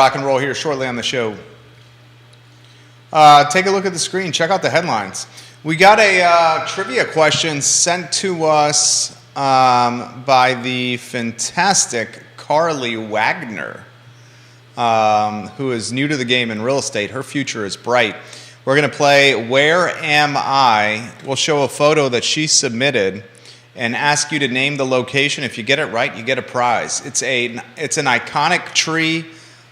rock and roll here shortly on the show. Take a look at the screen. Check out the headlines. We got a trivia question sent to us by the fantastic Carly Wagner, who is new to the game in real estate. Her future is bright. We're going to play Where Am I? We'll show a photo that she submitted and ask you to name the location. If you get it right, you get a prize. It's an iconic tree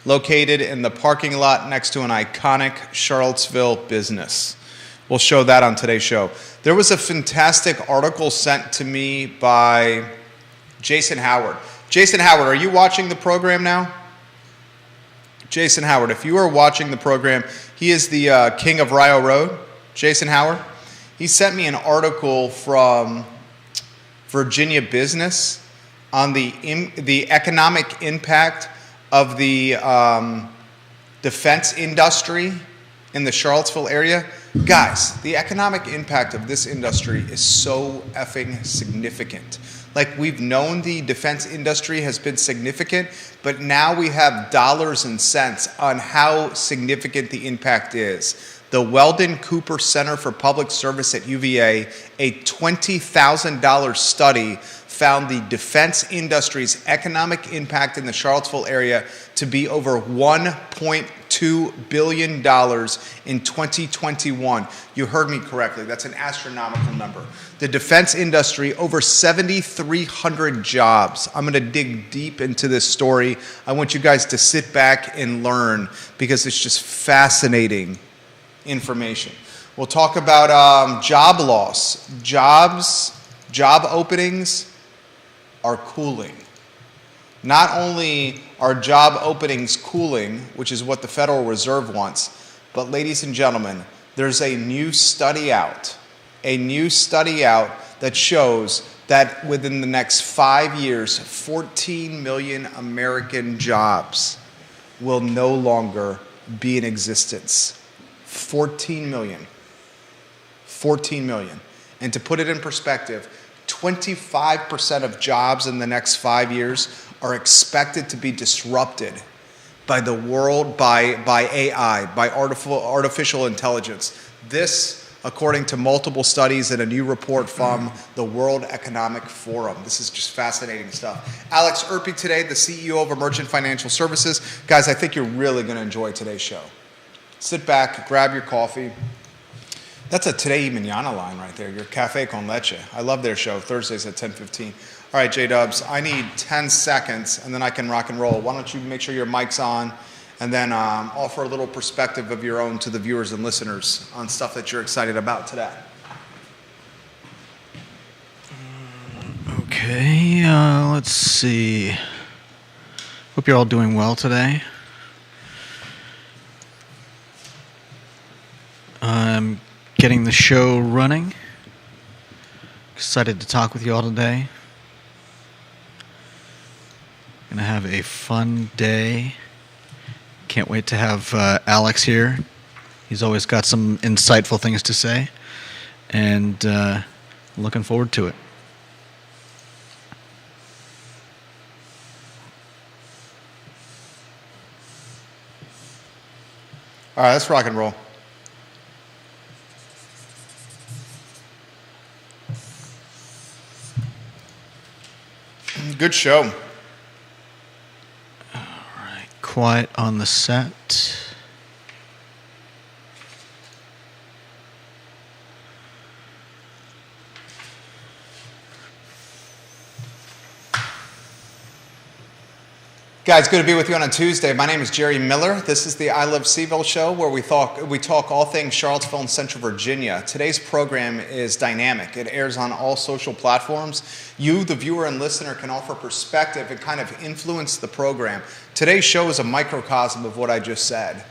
located in the parking lot next to an iconic Charlottesville business. We'll show that on today's show. There was a fantastic article sent to me by Jason Howard. Jason Howard, are you watching the program now? Jason Howard, if you are watching the program, he is the king of Rio Road, Jason Howard. He sent me an article from Virginia Business on the economic impact of the defense industry in the Charlottesville area. Guys, the economic impact of this industry is so effing significant. Like, we've known the defense industry has been significant, but now we have dollars and cents on how significant the impact is. The Weldon Cooper Center for Public Service at UVA, a $20,000 study, found the defense industry's economic impact in the Charlottesville area to be over $1.2 billion in 2021. You heard me correctly. That's an astronomical number. The defense industry, over 7,300 jobs. I'm going to dig deep into this story. I want you guys to sit back and learn because it's just fascinating information. We'll talk about job loss. Job openings are cooling. Not only are job openings cooling, which is what the Federal Reserve wants, but ladies and gentlemen, there's a new study out that shows that within the next 5 years, 14 million American jobs will no longer be in existence. 14 million. 14 million. And to put it in perspective, 25% of jobs in the next 5 years are expected to be disrupted by the world, by AI, by artificial intelligence. This, according to multiple studies and a new report from the World Economic Forum. This is just fascinating stuff. Alex Erpy today, the CEO of Emergent Financial Services. Guys, I think you're really going to enjoy today's show. Sit back, grab your coffee. That's a Today Mañana line right there, your Cafe con Leche. I love their show, Thursdays at 10:15. All right, J-Dubs, I need 10 seconds, and then I can rock and roll. Why don't you make sure your mic's on, and then offer a little perspective of your own to the viewers and listeners on stuff that you're excited about today. Okay, let's see. Hope you're all doing well today. I'm getting the show running. Excited to talk with you all today. Gonna have a fun day. Can't wait to have Alex here. He's always got some insightful things to say, and looking forward to it. All right, let's rock and roll. Good show. All right, quiet on the set. Guys, good to be with you on a Tuesday. My name is Jerry Miller. This is the I Love CVille show where we talk all things Charlottesville and Central Virginia. Today's program is dynamic. It airs on all social platforms. You, the viewer and listener, can offer perspective and kind of influence the program. Today's show is a microcosm of what I just said.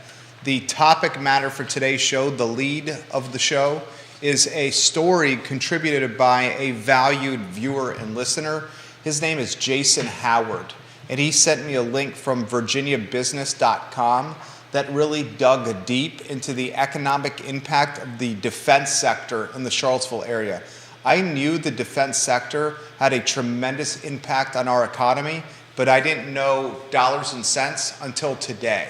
The topic matter for today's show, the lead of the show, is a story contributed by a valued viewer and listener. His name is Jason Howard. And he sent me a link from virginiabusiness.com that really dug deep into the economic impact of the defense sector in the Charlottesville area. I knew the defense sector had a tremendous impact on our economy but I didn't know dollars and cents until today.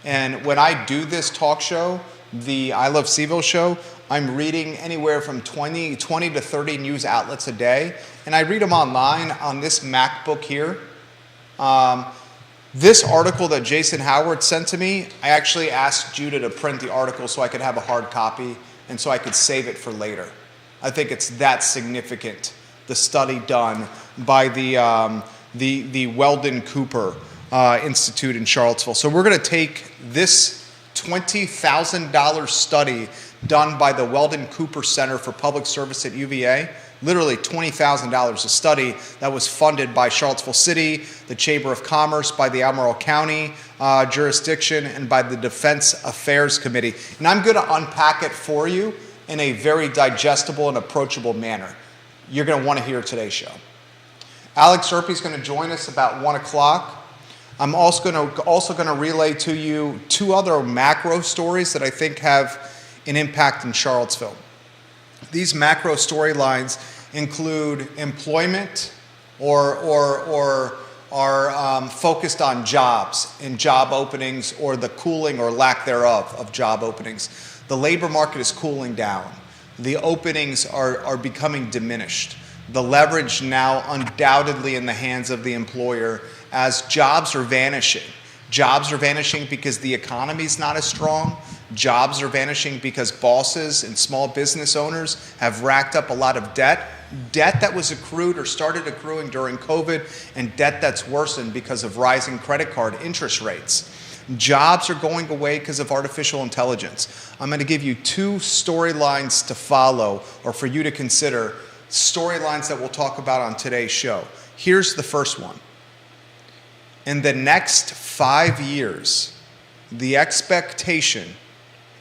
And when I do this talk show, the I Love CVille show, I'm reading anywhere from 20 to 30 news outlets a day, and I read them online on this MacBook here. This article that Jason Howard sent to me, I actually asked Judah to print the article so I could have a hard copy and so I could save it for later. I think it's that significant, the study done by the Weldon Cooper Institute in Charlottesville. So we're going to take this $20,000 study done by the Weldon Cooper Center for Public Service at UVA, literally $20,000, a study that was funded by Charlottesville City, the Chamber of Commerce, by the Albemarle County jurisdiction, and by the Defense Affairs Committee. And I'm going to unpack it for you in a very digestible and approachable manner. You're going to want to hear today's show. Alex Erpe is going to join us about 1 o'clock. I'm also going to relay to you two other macro stories that I think have an impact in Charlottesville. These macro storylines include employment or are focused on jobs and job openings, or the cooling or lack thereof of job openings. The labor market is cooling down. The openings are becoming diminished. The leverage now undoubtedly in the hands of the employer as jobs are vanishing. Jobs are vanishing because the economy is not as strong. Jobs are vanishing because bosses and small business owners have racked up a lot of debt that was accrued or started accruing during COVID, and debt that's worsened because of rising credit card interest rates. Jobs are going away because of artificial intelligence. I'm going to give you two storylines to follow, or for you to consider, storylines that we'll talk about on today's show. Here's the first one. In the next 5 years, the expectation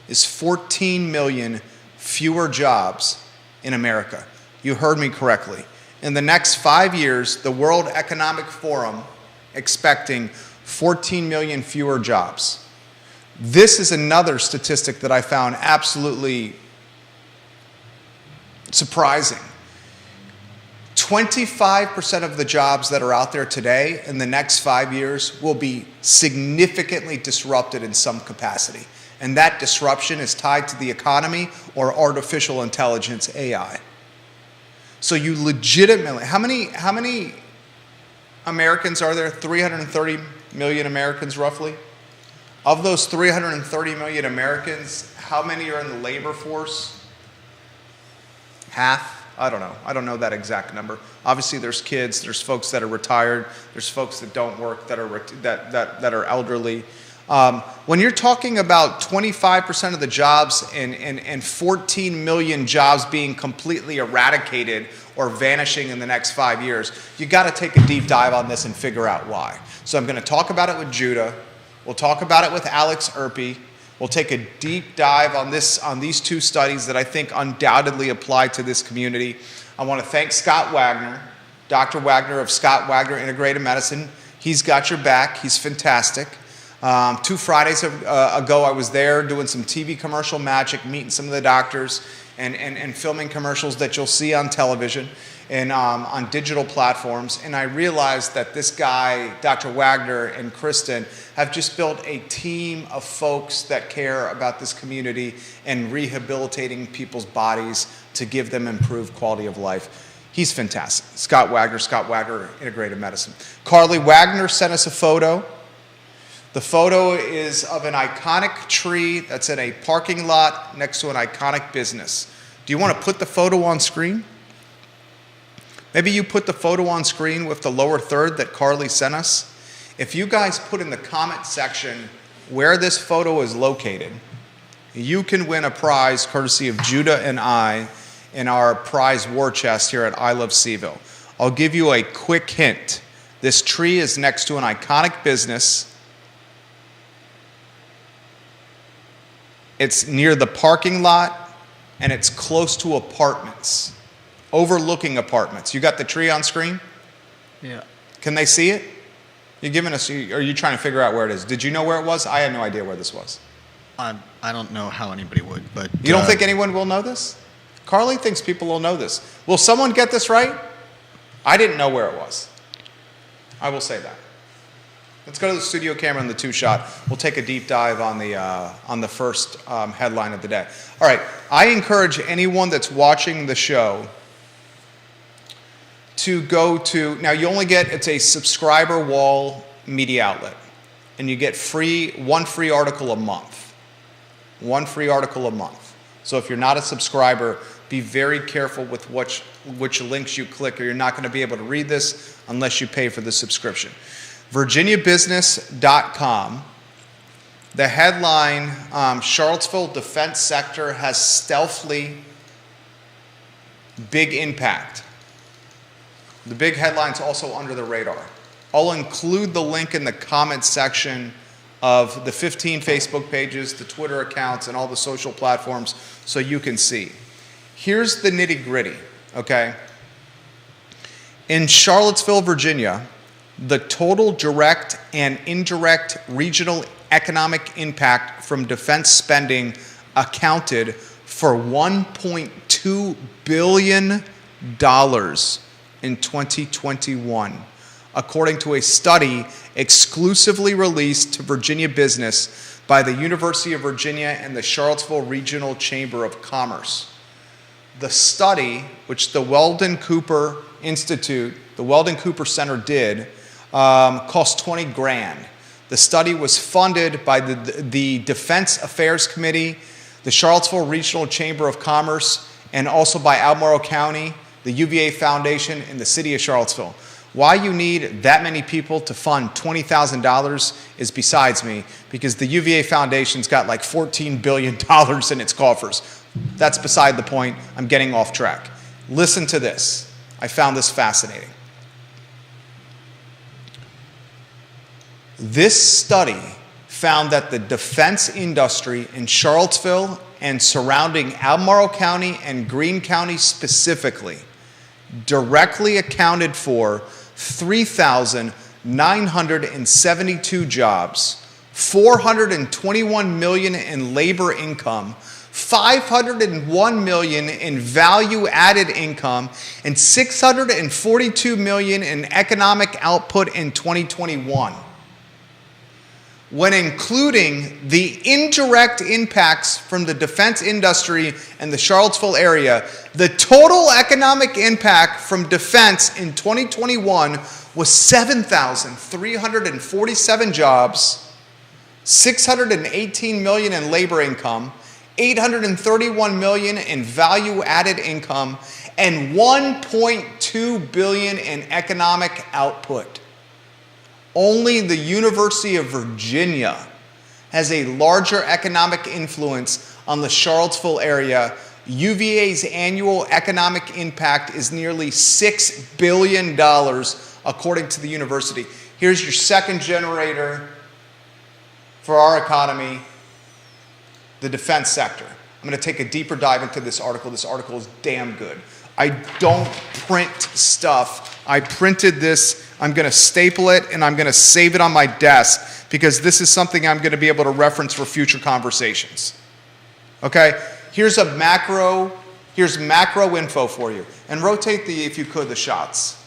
is 14 million fewer jobs in America. You heard me correctly. In the next 5 years, the World Economic Forum expecting 14 million fewer jobs. This is another statistic that I found absolutely surprising. 25% of the jobs that are out there today in the next 5 years will be significantly disrupted in some capacity. And that disruption is tied to the economy or artificial intelligence, AI. So you legitimately, how many Americans are there? 330 million Americans roughly? Of those 330 million Americans, how many are in the labor force? Half? I don't know. I don't know that exact number. Obviously, there's kids, there's folks that are retired, there's folks that don't work, that are elderly. When you're talking about 25% of the jobs and 14 million jobs being completely eradicated or vanishing in the next 5 years, you got to take a deep dive on this and figure out why. So I'm going to talk about it with Judah. We'll talk about it with Alex Erpe. We'll take a deep dive on these two studies that I think undoubtedly apply to this community. I want to thank Scott Wagner, Dr. Wagner of Scott Wagner Integrated Medicine. He's got your back. He's fantastic. 2 Fridays ago, I was there doing some TV commercial magic, meeting some of the doctors and filming commercials that you'll see on television and on digital platforms. And I realized that this guy, Dr. Wagner and Kristen, have just built a team of folks that care about this community and rehabilitating people's bodies to give them improved quality of life. He's fantastic. Scott Wagner Integrated Medicine. Carly Wagner sent us a photo. The photo is of an iconic tree that's in a parking lot next to an iconic business. Do you want to put the photo on screen? Maybe you put the photo on screen with the lower third that Carly sent us. If you guys put in the comment section where this photo is located, you can win a prize courtesy of Judah and I in our prize war chest here at I Love CVille. I'll give you a quick hint. This tree is next to an iconic business. It's near the parking lot, and it's close to apartments, overlooking apartments. You got the tree on screen? Yeah. Can they see it? You're giving us, are you trying to figure out where it is? Did you know where it was? I had no idea where this was. I don't know how anybody would, but... You don't think anyone will know this? Carly thinks people will know this. Will someone get this right? I didn't know where it was. I will say that. Let's go to the studio camera and the two-shot. We'll take a deep dive on the first headline of the day. All right, I encourage anyone that's watching the show to go to, now you only get, it's a subscriber wall media outlet, and you get one free article a month. One free article a month. So if you're not a subscriber, be very careful with which links you click, or you're not going to be able to read this unless you pay for the subscription. VirginiaBusiness.com. The headline, Charlottesville defense sector has stealthily big impact. The big headline's also under the radar. I'll include the link in the comments section of the 15 Facebook pages, the Twitter accounts, and all the social platforms so you can see. Here's the nitty-gritty, okay? In Charlottesville, Virginia, the total direct and indirect regional economic impact from defense spending accounted for $1.2 billion in 2021, according to a study exclusively released to Virginia Business by the University of Virginia and the Charlottesville Regional Chamber of Commerce. The study, which the Weldon Cooper Institute, the Weldon Cooper Center did, cost $20 grand. The study was funded by the Defense Affairs Committee, the Charlottesville Regional Chamber of Commerce, and also by Albemarle County, the UVA Foundation, and the City of Charlottesville. Why you need that many people to fund $20,000 is besides me, because the UVA Foundation's got like $14 billion in its coffers. That's beside the point. I'm getting off track. Listen to this. I found this fascinating. This study found that the defense industry in Charlottesville and surrounding Albemarle County and Greene County specifically directly accounted for 3,972 jobs, $421 million in labor income, $501 million in value-added income, and $642 million in economic output in 2021. When including the indirect impacts from the defense industry and the Charlottesville area, the total economic impact from defense in 2021 was 7,347 jobs, $618 million in labor income, $831 million in value-added income, and $1.2 billion in economic output. Only the University of Virginia has a larger economic influence on the Charlottesville area. UVA's annual economic impact is nearly $6 billion, according to the university. Here's your second generator for our economy, the defense sector. I'm going to take a deeper dive into this article. This article is damn good. I don't print stuff. I printed this. I'm going to staple it, and I'm going to save it on my desk because this is something I'm going to be able to reference for future conversations. Okay? Here's macro info for you. And rotate if you could, the shots.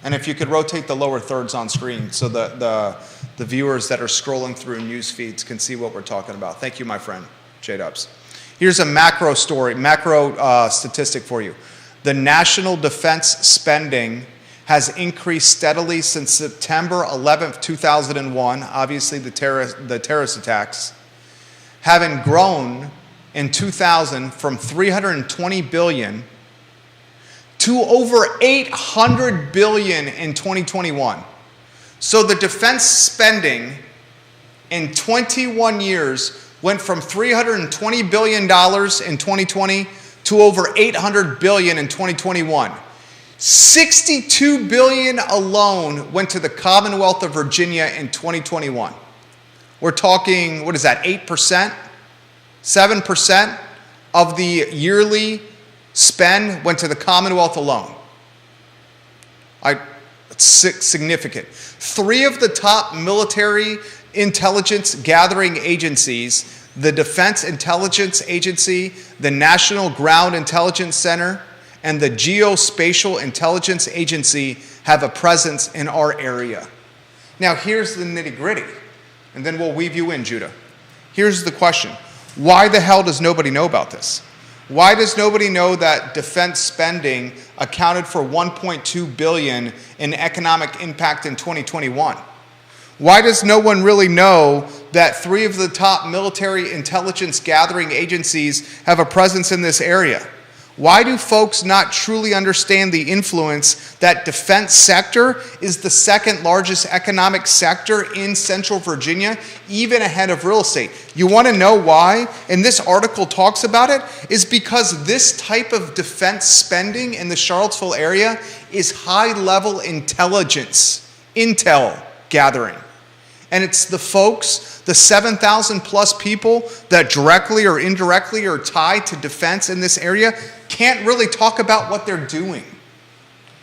And if you could rotate the lower thirds on screen so the viewers that are scrolling through news feeds can see what we're talking about. Thank you, my friend, J-Dubs. Here's a macro statistic for you. The national defense spending has increased steadily since September 11th, 2001, obviously the terrorist attacks, having grown in 2000 from $320 billion to over $800 billion in 2021. So the defense spending in 21 years went from $320 billion in 2020 to over $800 billion in 2021. $62 billion alone went to the Commonwealth of Virginia in 2021. We're talking, what is that, 8%? 7% of the yearly spend went to the Commonwealth alone. It's significant. 3 of the top military intelligence gathering agencies, the Defense Intelligence Agency, the National Ground Intelligence Center, and the Geospatial Intelligence Agency, have a presence in our area. Now, here's the nitty-gritty, and then we'll weave you in, Judah. Here's the question. Why the hell does nobody know about this? Why does nobody know that defense spending accounted for $1.2 billion in economic impact in 2021? Why does no one really know that 3 of the top military intelligence gathering agencies have a presence in this area? Why do folks not truly understand the influence that defense sector is the second largest economic sector in Central Virginia, even ahead of real estate? You want to know why? And this article talks about it, is because this type of defense spending in the Charlottesville area is high-level intelligence, intel gathering. And it's the folks, the 7,000 plus people that directly or indirectly are tied to defense in this area can't really talk about what they're doing.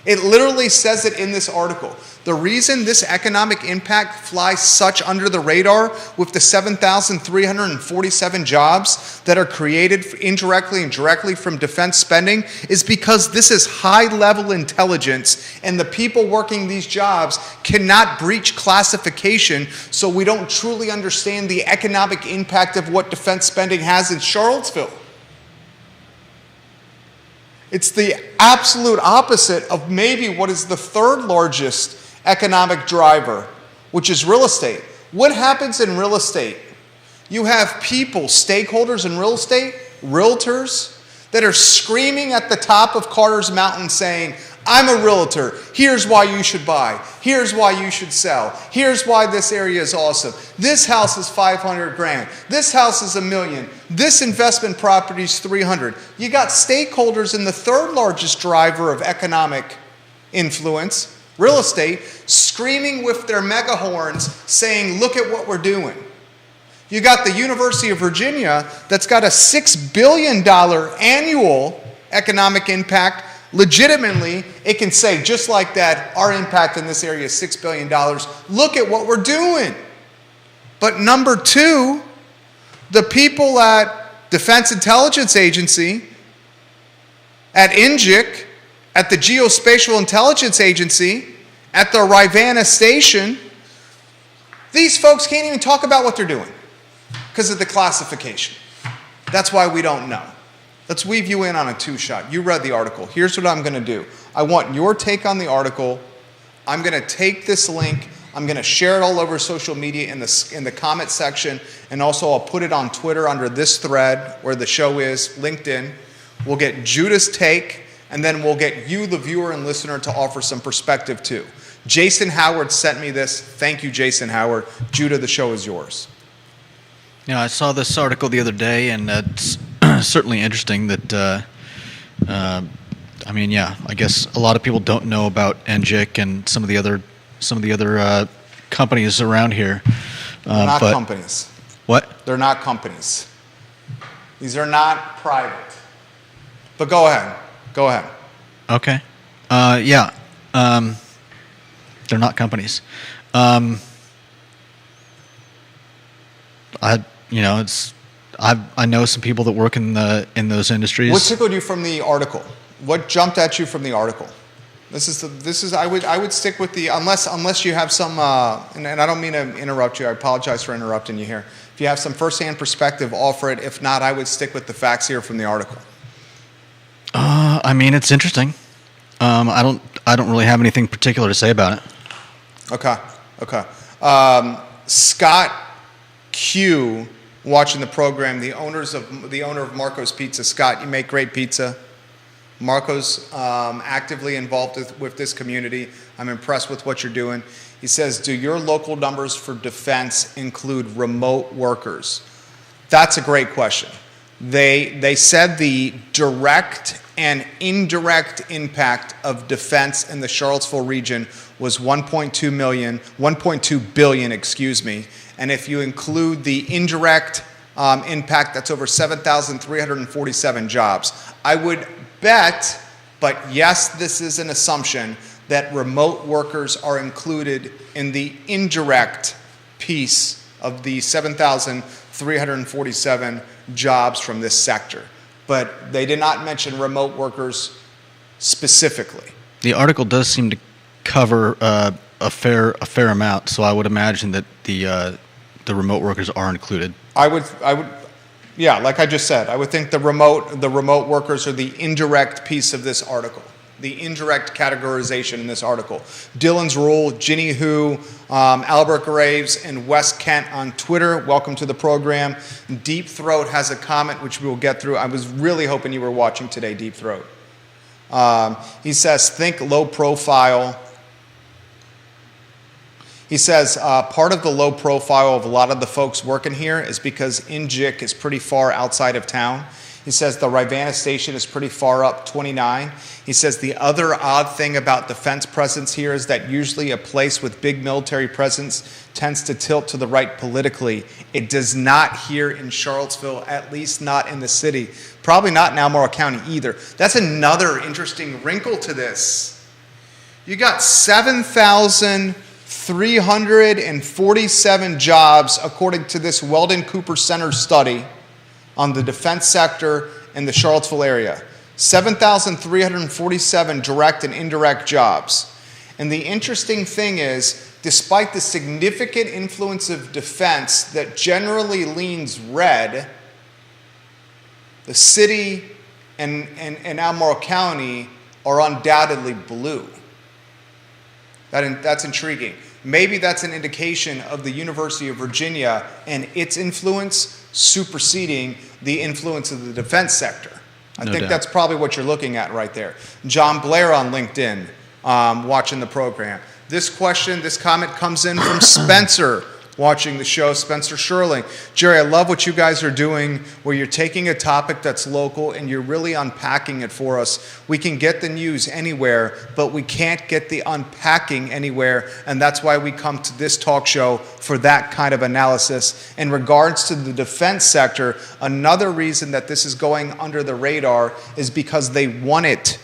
It literally says it in this article. The reason this economic impact flies such under the radar with the 7,347 jobs that are created indirectly and directly from defense spending is because this is high-level intelligence, and the people working these jobs cannot breach classification, so we don't truly understand the economic impact of what defense spending has in Charlottesville. It's the absolute opposite of maybe what is the third largest economic driver, which is real estate. What happens in real estate? You have people, stakeholders in real estate, realtors, that are screaming at the top of Carter's Mountain saying, I'm a realtor. Here's why you should buy. Here's why you should sell. Here's why this area is awesome. This house is $500,000. This house is $1 million. This investment property is $300,000. You got stakeholders in the third largest driver of economic influence, real estate, screaming with their megahorns saying, look at what we're doing. You got the University of Virginia that's got a $6 billion annual economic impact. Legitimately, it can say, just like that, our impact in this area is $6 billion. Look at what we're doing. But number 2, the people at Defense Intelligence Agency, at NGIC, at the Geospatial Intelligence Agency, at the Rivanna Station, these folks can't even talk about what they're doing because of the classification. That's why we don't know. Let's weave you in on a 2-shot. You read the article. Here's what I'm going to do. I want your take on the article. I'm going to take this link. I'm going to share it all over social media in the comment section, and also I'll put it on Twitter under this thread where the show is, LinkedIn. We'll get Judah's take, and then we'll get you, the viewer and listener, to offer some perspective too. Jason Howard sent me this. Thank you, Jason Howard. Judah, the show is yours. You know, I saw this article the other day, and it's certainly interesting that, I guess a lot of people don't know about NGIC and some of the other companies around here. They're not companies. What? They're not companies. These are not private. But go ahead. Go ahead. Okay. They're not companies. I know some people that work in those industries. What tickled you from the article? What jumped at you from the article? I would stick with the unless you have some and I don't mean to interrupt you. I apologize for interrupting you here. If you have some firsthand perspective, offer it. If not, I would stick with the facts here from the article. It's interesting. I don't really have anything particular to say about it. Okay. Scott Q, watching the program, the owner of Marco's Pizza. Scott, you make great pizza. Marco's actively involved with this community. I'm impressed with what you're doing. He says, do your local numbers for defense include remote workers? That's a great question. They said the direct and indirect impact of defense in the Charlottesville region was 1.2 billion, and if you include the indirect impact, that's over 7,347 jobs. I would bet, but yes, this is an assumption, that remote workers are included in the indirect piece of the 7,347 jobs from this sector. But they did not mention remote workers specifically. The article does seem to cover a a fair amount. So I would imagine that the remote workers are included. I would, yeah, like I just said, I would think the remote workers are the indirect piece of this article, the indirect categorization in this article. Dylan's Rule, Ginny Who, Albert Graves, and Wes Kent on Twitter. Welcome to the program. Deep Throat has a comment which we will get through. I was really hoping you were watching today, Deep Throat. He says, think low profile. He says, part of the low profile of a lot of the folks working here is because Injik is pretty far outside of town. He says the Rivanna station is pretty far up 29. He says the other odd thing about defense presence here is that usually a place with big military presence tends to tilt to the right politically. It does not here in Charlottesville, at least not in the city. Probably not in Albemarle County either. That's another interesting wrinkle to this. You got 7,347 jobs according to this Weldon Cooper Center study on the defense sector in the Charlottesville area. 7,347 direct and indirect jobs. And the interesting thing is, despite the significant influence of defense that generally leans red, the city and Albemarle County are undoubtedly blue. That's intriguing. Maybe that's an indication of the University of Virginia and its influence superseding the influence of the defense sector. I think that's probably what you're looking at right there. John Blair on LinkedIn, watching the program. This comment comes in from Spencer, watching the show, Spencer Sherling. Jerry, I love what you guys are doing, where you're taking a topic that's local and you're really unpacking it for us. We can get the news anywhere, but we can't get the unpacking anywhere, and that's why we come to this talk show for that kind of analysis. In regards to the defense sector, another reason that this is going under the radar is because they want it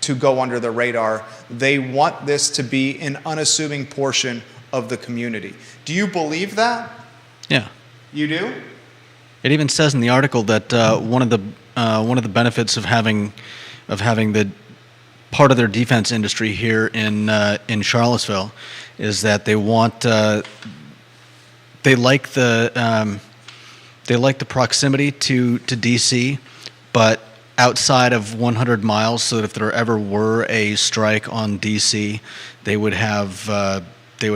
to go under the radar. They want this to be an unassuming portion of the community. Do you believe that? Yeah. You do? It even says in the article that one of the benefits of having the part of their defense industry here in Charlottesville is that they want they like the proximity to DC, but outside of 100 miles, so that if there ever were a strike on DC, they would have. They'd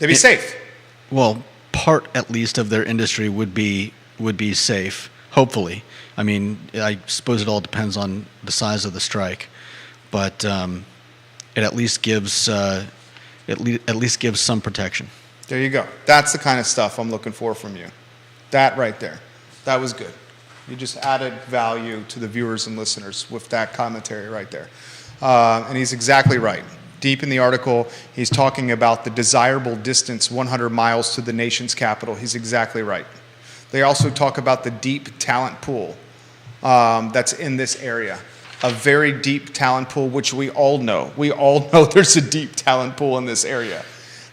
be safe. Well, part at least of their industry would be safe. Hopefully, I mean, I suppose it all depends on the size of the strike, but it at least gives some protection. There you go. That's the kind of stuff I'm looking for from you. That right there. That was good. You just added value to the viewers and listeners with that commentary right there. And he's exactly right. Deep in the article, he's talking about the desirable distance, 100 miles to the nation's capital. He's exactly right. They also talk about the deep talent pool that's in this area. A very deep talent pool, which we all know. We all know there's a deep talent pool in this area.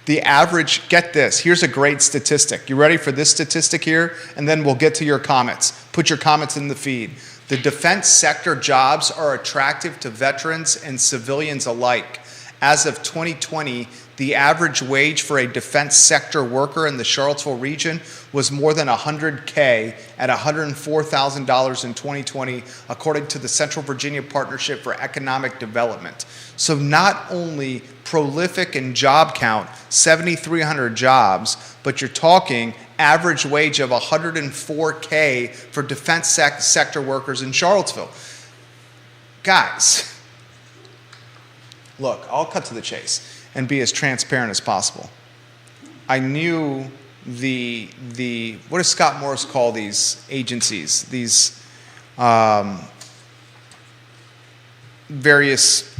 The average, get this, here's a great statistic. You ready for this statistic here? And then we'll get to your comments. Put your comments in the feed. The defense sector jobs are attractive to veterans and civilians alike. As of 2020, the average wage for a defense sector worker in the Charlottesville region was more than $100K at $104,000 in 2020, according to the Central Virginia Partnership for Economic Development. So not only prolific in job count, 7,300 jobs, but you're talking average wage of $104K for defense sector workers in Charlottesville. Guys, look, I'll cut to the chase and be as transparent as possible. I knew the what does Scott Morris call these agencies? These various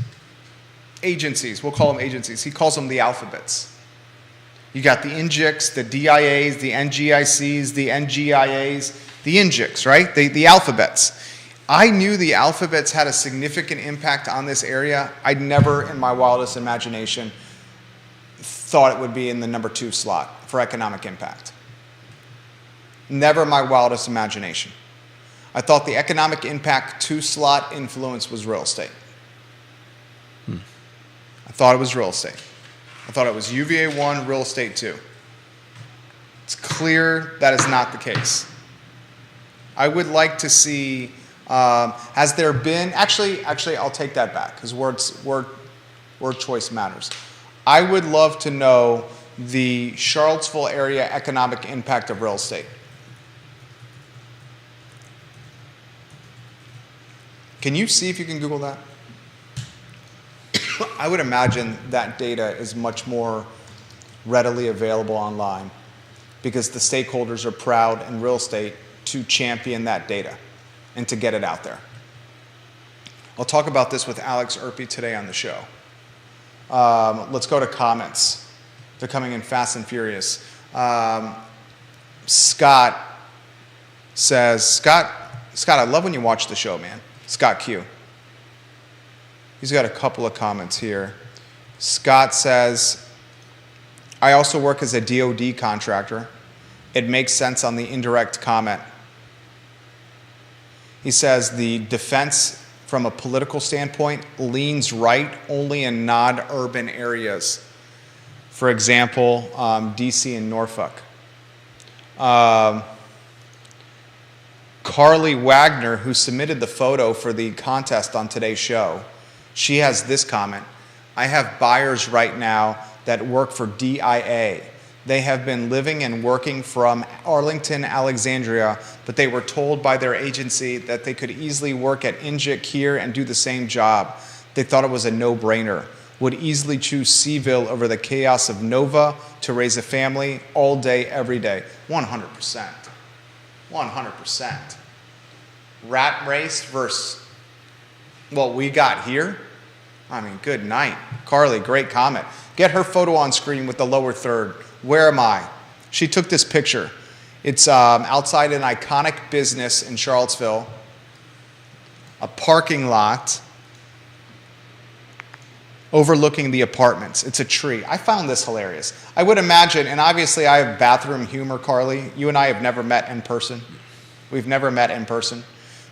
agencies. We'll call them agencies. He calls them the alphabets. You got the NGICs, the DIAs, the NGICs, the NGIAs, the NGICs, right? The alphabets. I knew the alphabets had a significant impact on this area. I'd never, in my wildest imagination, thought it would be in the number 2 slot for economic impact. Never in my wildest imagination. I thought the economic impact 2 slot influence was real estate. I thought it was real estate. I thought it was UVA 1, real estate 2. It's clear that is not the case. I would like to see, has there been, actually, I'll take that back because word choice matters. I would love to know the Charlottesville area economic impact of real estate. Can you see if you can Google that? I would imagine that data is much more readily available online because the stakeholders are proud in real estate to champion that data and to get it out there. I'll talk about this with Alex Erpy today on the show. Let's go to comments. They're coming in fast and furious. Scott says, Scott, I love when you watch the show, man. Scott Q. He's got a couple of comments here. Scott says, I also work as a DoD contractor. It makes sense on the indirect comment. He says the defense from a political standpoint leans right only in non-urban areas. For example, DC and Norfolk. Carly Wagner, who submitted the photo for the contest on today's show, she has this comment. I have buyers right now that work for DIA. They have been living and working from Arlington, Alexandria, but they were told by their agency that they could easily work at Injik here and do the same job. They thought it was a no-brainer. Would easily choose Seville over the chaos of Nova to raise a family all day, every day. 100%. 100%. Rat race versus what we got here. I mean, good night. Carly, great comment. Get her photo on screen with the lower third. Where am I? She took this picture. It's outside an iconic business in Charlottesville, a parking lot overlooking the apartments. It's a tree. I found this hilarious. I would imagine, and obviously I have bathroom humor, Carly. You and I have never met in person. We've never met in person.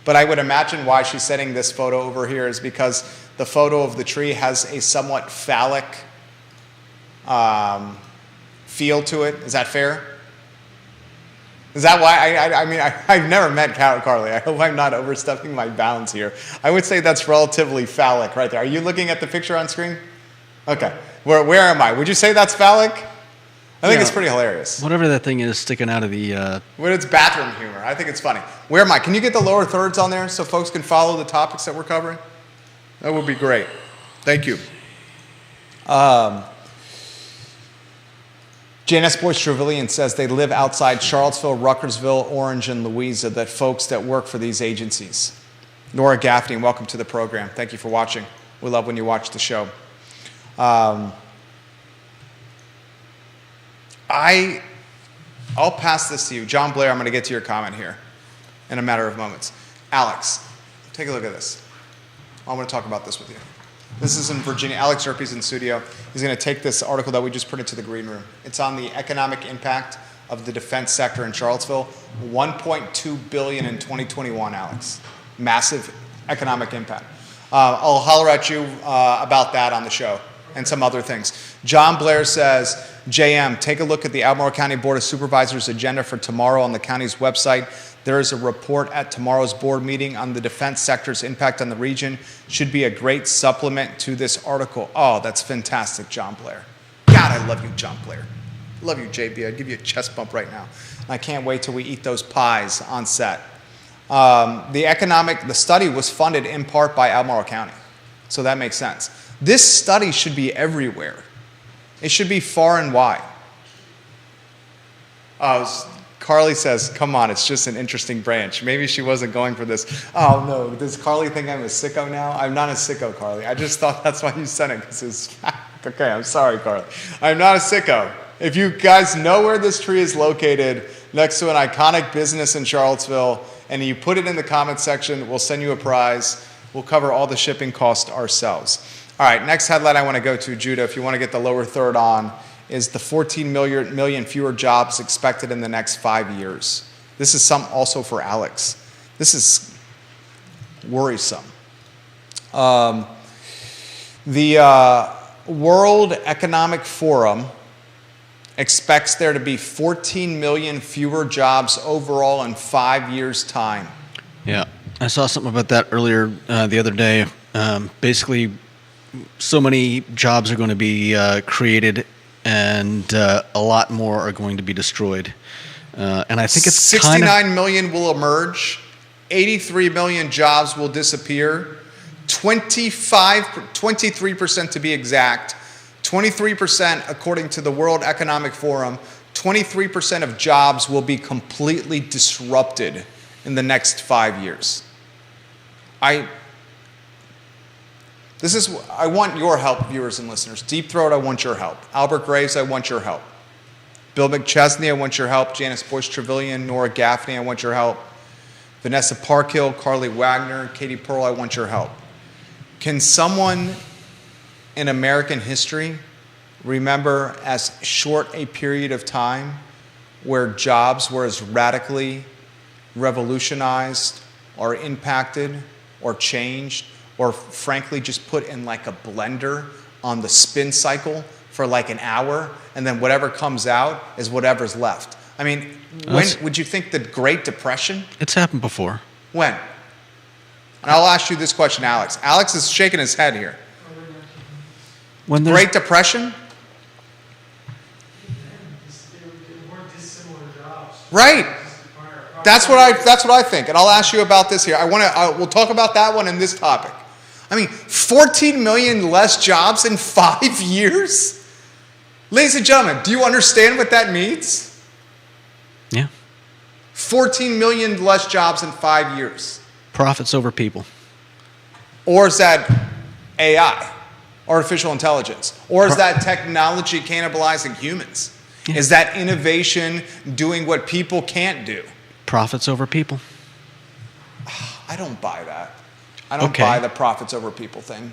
But I would imagine why she's setting this photo over here is because the photo of the tree has a somewhat phallic feel to it. Is that fair? Is that why? I mean, I've never met Carly. I hope I'm not overstepping my bounds here. I would say that's relatively phallic right there. Are you looking at the picture on screen? Okay. Where am I? Would you say that's phallic? I think it's pretty hilarious. Whatever that thing is sticking out of the... Well, it's bathroom humor. I think it's funny. Where am I? Can you get the lower thirds on there so folks can follow the topics that we're covering? That would be great. Thank you. Janice Boyce Trevelyan says they live outside Charlottesville, Ruckersville, Orange, and Louisa, that folks that work for these agencies. Nora Gaffney, welcome to the program. Thank you for watching. We love when you watch the show. I'll pass this to you. John Blair, I'm going to get to your comment here in a matter of moments. Alex, take a look at this. I want to talk about this with you. This is in Virginia. Alex Erpy's in studio. He's going to take this article that we just printed to the green room. It's on the economic impact of the defense sector in Charlottesville. $1.2 billion in 2021, Alex. Massive economic impact. I'll holler at you about that on the show and some other things. John Blair says, JM, take a look at the Albemarle County Board of Supervisors agenda for tomorrow on the county's website. There is a report at tomorrow's board meeting on the defense sector's impact on the region. Should be a great supplement to this article. Oh, that's fantastic, John Blair. God, I love you, John Blair. Love you, JB. I'd give you a chest bump right now. I can't wait till we eat those pies on set. The study was funded in part by Albemarle County, so that makes sense. This study should be everywhere. It should be far and wide. Carly says, come on, it's just an interesting branch. Maybe she wasn't going for this. Oh, no, does Carly think I'm a sicko now? I'm not a sicko, Carly. I just thought that's why you sent it, because it's fact. Okay, I'm sorry, Carly. I'm not a sicko. If you guys know where this tree is located, next to an iconic business in Charlottesville, and you put it in the comment section, we'll send you a prize. We'll cover all the shipping costs ourselves. All right, next headline I want to go to, Judah, if you want to get the lower third on, is the 14 million fewer jobs expected in the next 5 years. This is some also for Alex. This is worrisome. World Economic Forum expects there to be 14 million fewer jobs overall in 5 years' time. Yeah, I saw something about that earlier the other day. Basically, so many jobs are going to be created, and a lot more are going to be destroyed. And I think it's 69 million will emerge. 83 million jobs will disappear. 23% to be exact. 23%, according to the World Economic Forum, 23% of jobs will be completely disrupted in the next 5 years. I want your help, viewers and listeners. Deep Throat, I want your help. Albert Graves, I want your help. Bill McChesney, I want your help. Janice Bush Trevelyan, Nora Gaffney, I want your help. Vanessa Parkhill, Carly Wagner, Katie Pearl, I want your help. Can someone in American history remember as short a period of time where jobs were as radically revolutionized or impacted or changed or frankly just put in like a blender on the spin cycle for like an hour, and then whatever comes out is whatever's left? I mean, when would you think the Great Depression? It's happened before. When? And I'll ask you this question, Alex. Alex is shaking his head here. When Great Depression? Right. That's what I think. And I'll ask you about this here. We'll talk about that one in this topic. I mean, 14 million less jobs in 5 years? Ladies and gentlemen, do you understand what that means? Yeah. 14 million less jobs in 5 years. Profits over people. Or is that AI, artificial intelligence? Or is that technology cannibalizing humans? Yeah. Is that innovation doing what people can't do? Profits over people. I don't buy that. I don't buy the profits over people thing.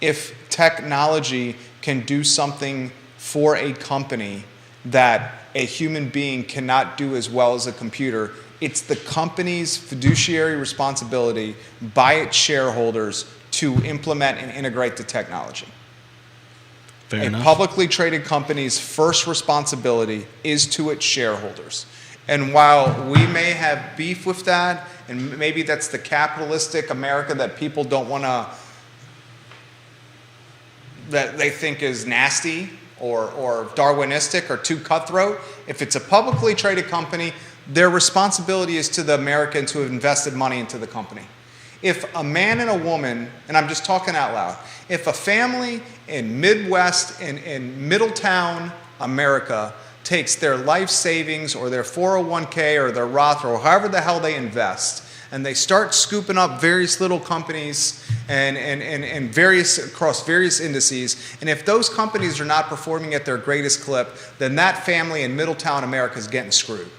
If technology can do something for a company that a human being cannot do as well as a computer, it's the company's fiduciary responsibility by its shareholders to implement and integrate the technology. Fair enough. A publicly traded company's first responsibility is to its shareholders. And while we may have beef with that, and maybe that's the capitalistic America that people don't want to, that they think is nasty or Darwinistic or too cutthroat, if it's a publicly traded company, their responsibility is to the Americans who have invested money into the company. If a man and a woman, and I'm just talking out loud, if a family in Midwest, in Middletown, America, takes their life savings or their 401k or their Roth or however the hell they invest, and they start scooping up various little companies and various across various indices, and if those companies are not performing at their greatest clip, then that family in Middletown, America is getting screwed.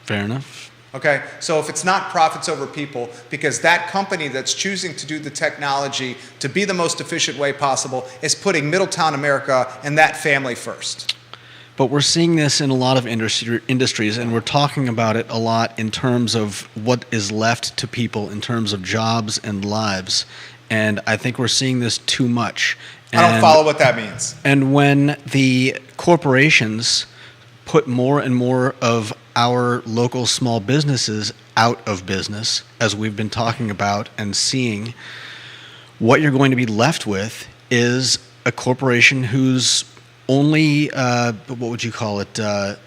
Fair enough. Okay, so if it's not profits over people, because that company that's choosing to do the technology to be the most efficient way possible is putting Middletown America and that family first. But we're seeing this in a lot of industries, and we're talking about it a lot in terms of what is left to people in terms of jobs and lives. And I think we're seeing this too much. I don't follow what that means. And when the corporations put more and more of our local small businesses out of business, as we've been talking about and seeing, what you're going to be left with is a corporation whose only, what would you call it? Their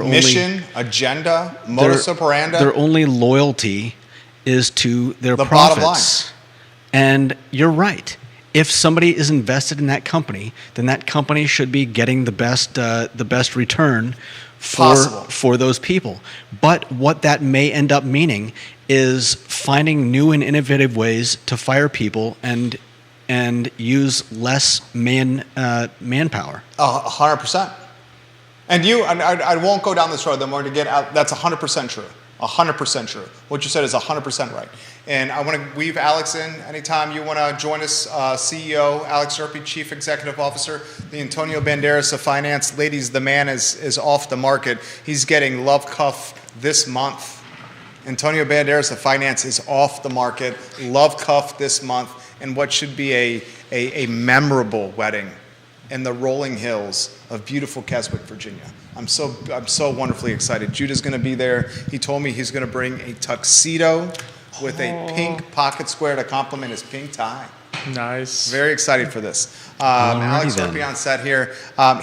mission, agenda, modus operandi. Their only loyalty is to their the profits. Bottom line. And you're right. If somebody is invested in that company, then that company should be getting the best return for those people. But what that may end up meaning is finding new and innovative ways to fire people and use less manpower. 100%. And I won't go down this road. Then we're going to get out. That's 100% true. 100% true. What you said is 100% right. And I want to weave Alex in. Anytime you want to join us, CEO Alex Zerpe, Chief Executive Officer, the Antonio Banderas of Finance. Ladies, the man is off the market. He's getting Love Cuff this month. Antonio Banderas of Finance is off the market. Love Cuff this month. And what should be a memorable wedding in the rolling hills of beautiful Keswick, Virginia. I'm so wonderfully excited. Judah's going to be there. He told me he's going to bring a tuxedo with a pink pocket square to complement his pink tie. Nice. Very excited for this. Alex Murphy on set here.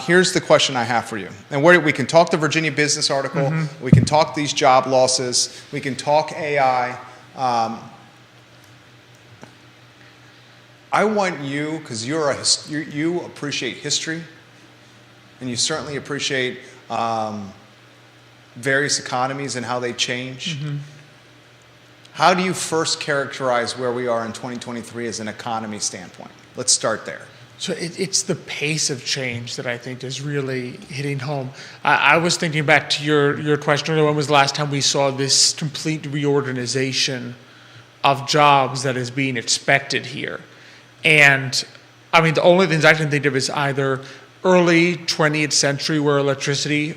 Here's the question I have for you. And we can talk the Virginia Business article. We can talk these job losses. We can talk AI. I want you, because you appreciate history, and you certainly appreciate various economies and how they change. How do you first characterize where we are in 2023 as an economy standpoint? Let's start there. So it's the pace of change that I think is really hitting home. I was thinking back to your question, when was the last time we saw this complete reorganization of jobs that is being expected here? And I mean, the only things I can think of is either early 20th century, where electricity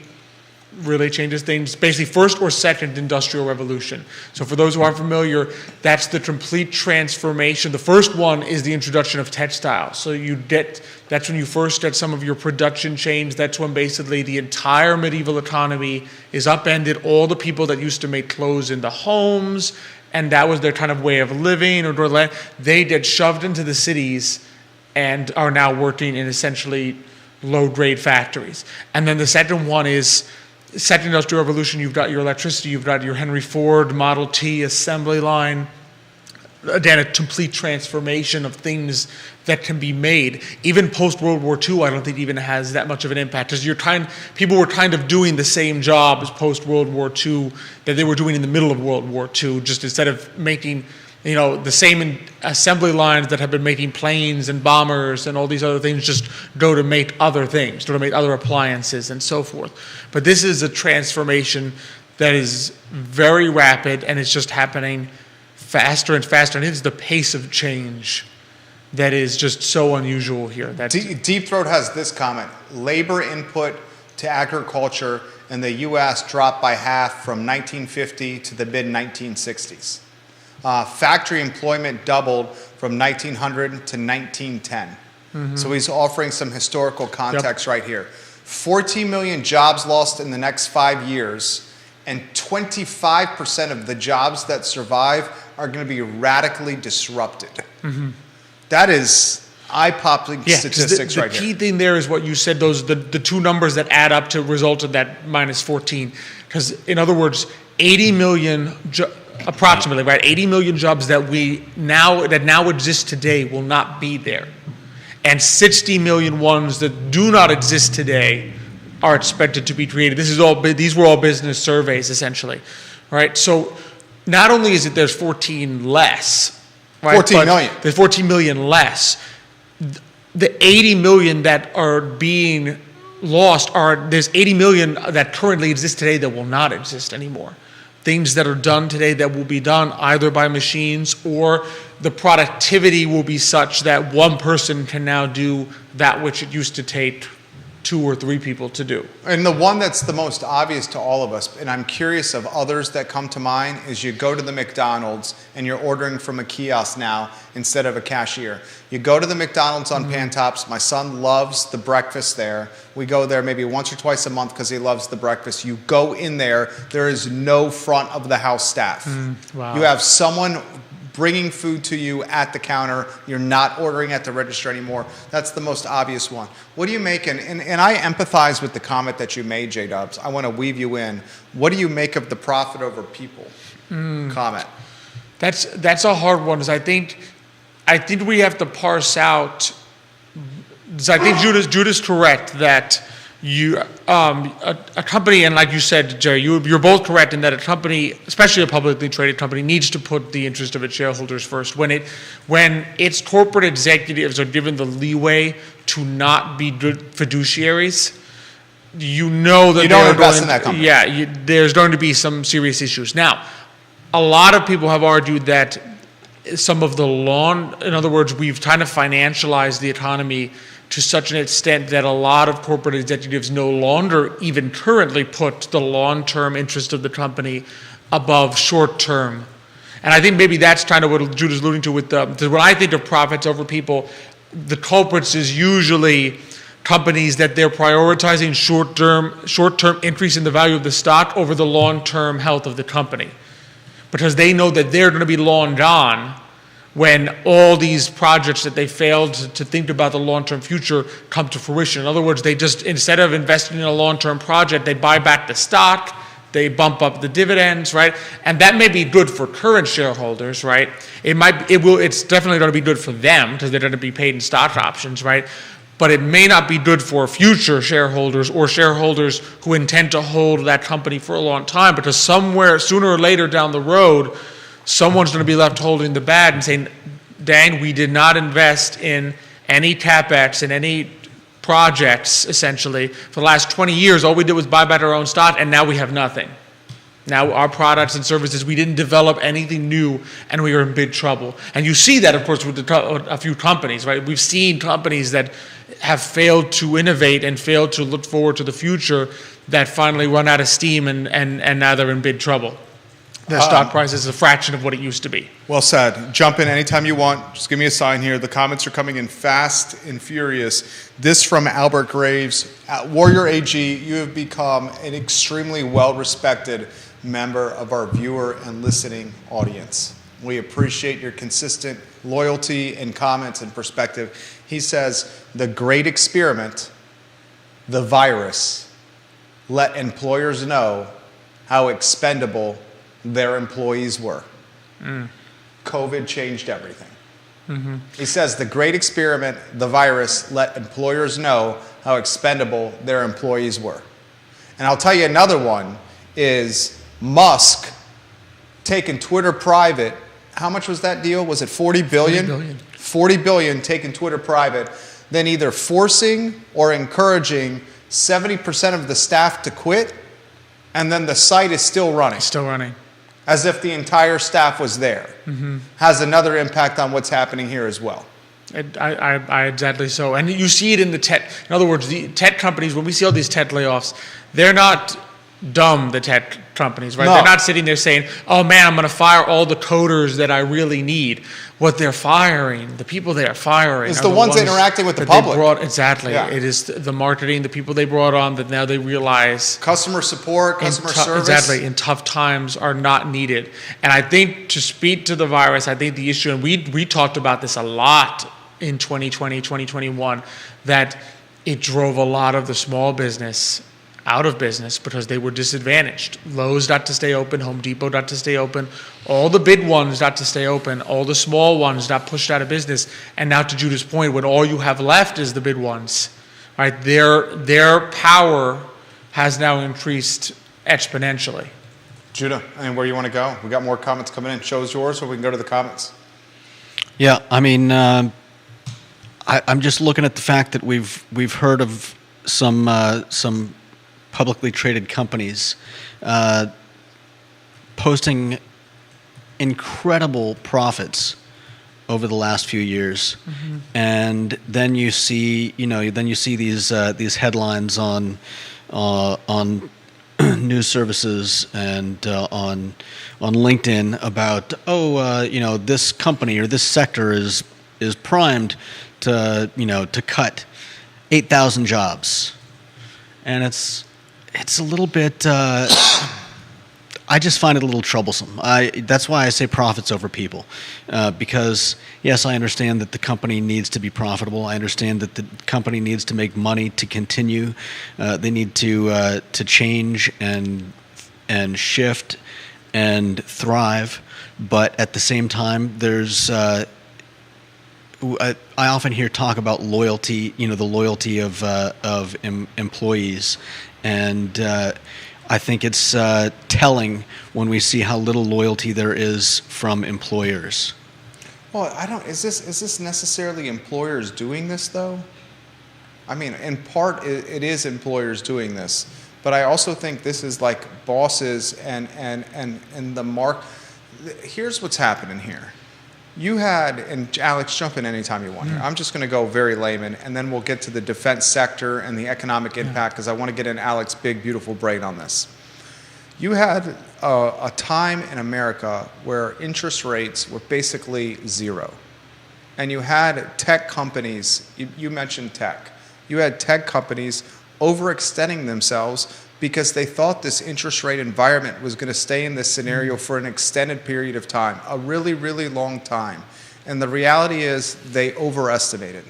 really changes things, basically first or second industrial revolution. So for those who aren't familiar, that's the complete transformation. The first one is the introduction of textiles. So that's when you first get some of your production chains. That's when basically the entire medieval economy is upended. All the people that used to make clothes in the homes, and that was their kind of way of living, they get shoved into the cities and are now working in essentially low-grade factories. And then the second one is second industrial revolution. You've got your electricity, you've got your Henry Ford Model T assembly line. Again, a complete transformation of things that can be made. Even post-World War II, I don't think even has that much of an impact, because people were kind of doing the same job as post-World War II that they were doing in the middle of World War II, just instead of making the same assembly lines that have been making planes and bombers and all these other things, just go to make other things, go to make other appliances and so forth. But this is a transformation that is very rapid, and it's just happening faster and faster, and it's the pace of change that is just so unusual here. Deep Throat has this comment: labor input to agriculture in the U.S. dropped by half from 1950 to the mid-1960s. Factory employment doubled from 1900 to 1910. So he's offering some historical context right here. 14 million jobs lost in the next 5 years, and 25% of the jobs that survive are going to be radically disrupted. That is eye-popping statistics right here. The key thing there is what you said, the two numbers that add up to result in that minus 14. Because in other words, 80 million approximately, right? 80 million jobs that now exist today will not be there. And 60 million ones that do not exist today are expected to be created. These were all business surveys, essentially, right? So not only is it there's 14 less, right? 14 million. There's 14 million less. The 80 million that are being lost there's 80 million that currently exist today that will not exist anymore. Things that are done today that will be done either by machines, or the productivity will be such that one person can now do that which it used to take 2 or 3 people to do. And the one that's the most obvious to all of us, and I'm curious of others that come to mind, is you go to the McDonald's and you're ordering from a kiosk now instead of a cashier. You go to the McDonald's on Pantops. My son loves the breakfast there. We go there maybe once or twice a month because he loves the breakfast. You go in there is no front of the house staff. Wow. You have someone bringing food to you at the counter. You're not ordering at the register anymore. That's the most obvious one. What do you make? And I empathize with the comment that you made, J-Dubs. I want to weave you in. What do you make of the profit over people comment? That's a hard one, because I think we have to parse out. I think Judah's correct that a company, and like you said, Jerry, you're both correct in that a company, especially a publicly traded company, needs to put the interest of its shareholders first. When its corporate executives are given the leeway to not be good fiduciaries, you know that you don't invest in that company. Yeah, there's going to be some serious issues. Now, a lot of people have argued that some of the in other words, we've kind of financialized the economy to such an extent that a lot of corporate executives no longer even currently put the long-term interest of the company above short-term. And I think maybe that's kind of what Judah's alluding to with when I think of profits over people, the culprits is usually companies that they're prioritizing short-term increase in the value of the stock over the long-term health of the company, because they know that they're going to be long gone when all these projects that they failed to think about the long-term future come to fruition. In other words, they just, instead of investing in a long-term project, they buy back the stock, they bump up the dividends, right? And that may be good for current shareholders, right? It's definitely going to be good for them because they're going to be paid in stock options, right? But it may not be good for future shareholders or shareholders who intend to hold that company for a long time, because somewhere, sooner or later down the road, someone's going to be left holding the bag and saying, dang, we did not invest in any CapEx, in any projects, essentially. For the last 20 years, all we did was buy back our own stock, and now we have nothing. Now our products and services, we didn't develop anything new, and we are in big trouble. And you see that, of course, with a few companies, right? We've seen companies that have failed to innovate and failed to look forward to the future that finally run out of steam, and now they're in big trouble. Their stock price is a fraction of what it used to be. Well said. Jump in anytime you want. Just give me a sign here. The comments are coming in fast and furious. This from Albert Graves. At Warrior AG, you have become an extremely well-respected member of our viewer and listening audience. We appreciate your consistent loyalty and comments and perspective. He says, the great experiment, the virus, let employers know how expendable their employees were. COVID changed everything. He says the great experiment, the virus, let employers know how expendable their employees were. And I'll tell you another one is Musk taking Twitter private. How much was that deal? Was it 40 billion? 40 billion. 40 billion taking Twitter private, then either forcing or encouraging 70% of the staff to quit, and then the site is still running. Still running. As if the entire staff was there. Has another impact on what's happening here as well. I exactly so. And you see it in the tech. In other words, the tech companies, when we see all these tech layoffs, they're not dumb, the tech companies, right? No. They're not sitting there saying, oh man, I'm going to fire all the coders that I really need. What they're firing, the people they are firing, It's are the ones interacting with the public. Exactly. Yeah. It is the marketing, the people they brought on that now they realize Customer support, customer service. exactly, in tough times are not needed. And I think, to speak to the virus, I think the issue, and we talked about this a lot in 2020, 2021, that it drove a lot of the small business out of business because they were disadvantaged. Lowe's got to stay open, Home Depot got to stay open, all the big ones got to stay open, all the small ones got pushed out of business. And now, to Judah's point, when all you have left is the big ones, right? Their power has now increased exponentially. Judah, and where you want to go? We got more comments coming in. Show's yours, or we can go to the comments. Yeah, I mean, I'm just looking at the fact that we've heard of some publicly traded companies posting incredible profits over the last few years, and then you see these headlines on news services and on LinkedIn about this company or this sector is primed to cut 8,000 jobs, and it's a little bit. I just find it a little troublesome. That's why I say profits over people, because yes, I understand that the company needs to be profitable. I understand that the company needs to make money to continue. They need to change and shift and thrive. But at the same time, there's I often hear talk about loyalty. The loyalty of employees, and I think it's telling when we see how little loyalty there is from employers. Well, is this necessarily employers doing this though? I mean, in part, it is employers doing this, but I also think this is like bosses and the mark. Here's what's happening here. You had, and Alex, jump in anytime you want here. I'm just going to go very layman, and then we'll get to the defense sector and the economic impact, because I want to get in Alex's big, beautiful brain on this. You had a time in America where interest rates were basically zero. and you had tech companies, you mentioned tech, you had tech companies overextending themselves because they thought this interest rate environment was going to stay in this scenario for an extended period of time, a really, really long time. And the reality is they overestimated.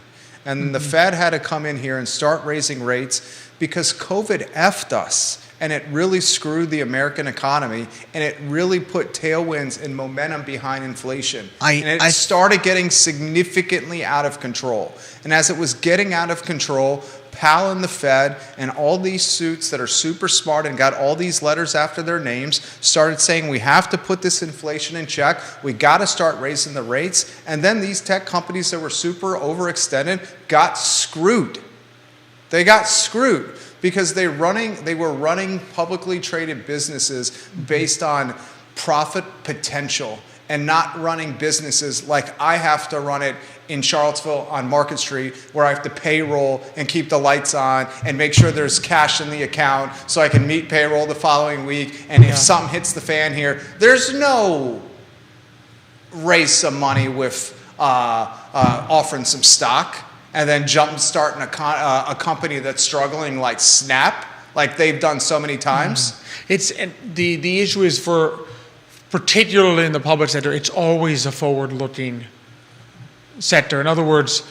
And the Fed had to come in here and start raising rates because COVID effed us. And it really screwed the American economy, and it really put tailwinds and momentum behind inflation. And it started getting significantly out of control. And as it was getting out of control, Powell and the Fed and all these suits that are super smart and got all these letters after their names started saying we have to put this inflation in check. We got to start raising the rates. And then these tech companies that were super overextended got screwed. They got screwed because they were running publicly traded businesses based on profit potential and not running businesses like I have to run it in Charlottesville on Market Street, where I have to payroll and keep the lights on and make sure there's cash in the account so I can meet payroll the following week. And if something hits the fan here, there's no raise some money with offering some stock and then starting a company that's struggling like Snap, like they've done so many times. And the issue is particularly in the public sector, it's always a forward-looking sector. In other words,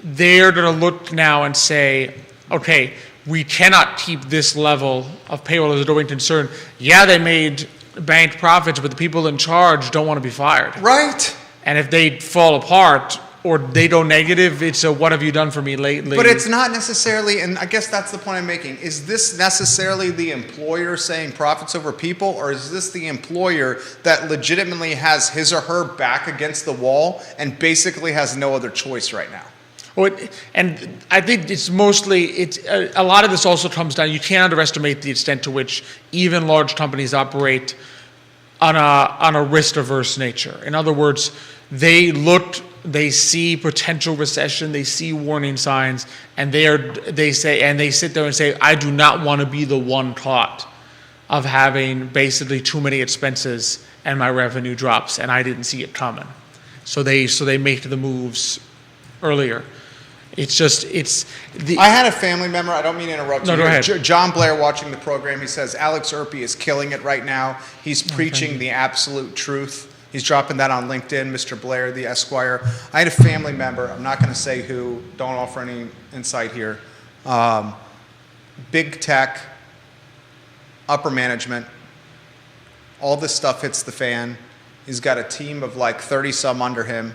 they're going to look now and say, okay, we cannot keep this level of payroll as a going concern. Yeah, they made banked profits, but the people in charge don't want to be fired. Right. And if they fall apart or they go negative, it's a what have you done for me lately? But it's not necessarily, and I guess that's the point I'm making, is this necessarily the employer saying profits over people, or is this the employer that legitimately has his or her back against the wall and basically has no other choice right now? Well, and I think it's mostly, a lot of this also comes down, you can't underestimate the extent to which even large companies operate on a risk-averse nature. In other words, they see potential recession, they see warning signs, and they sit there and say, I do not want to be the one caught of having basically too many expenses and my revenue drops and I didn't see it coming. So they make the moves earlier. I had a family member, I don't mean to interrupt you. No, go ahead. John Blair watching the program, he says Alex Erpy is killing it right now. He's preaching the absolute truth. He's dropping that on LinkedIn, Mr. Blair, the Esquire. I had a family member, I'm not going to say who, don't offer any insight here. Big tech, upper management, all this stuff hits the fan. He's got a team of like 30 some under him,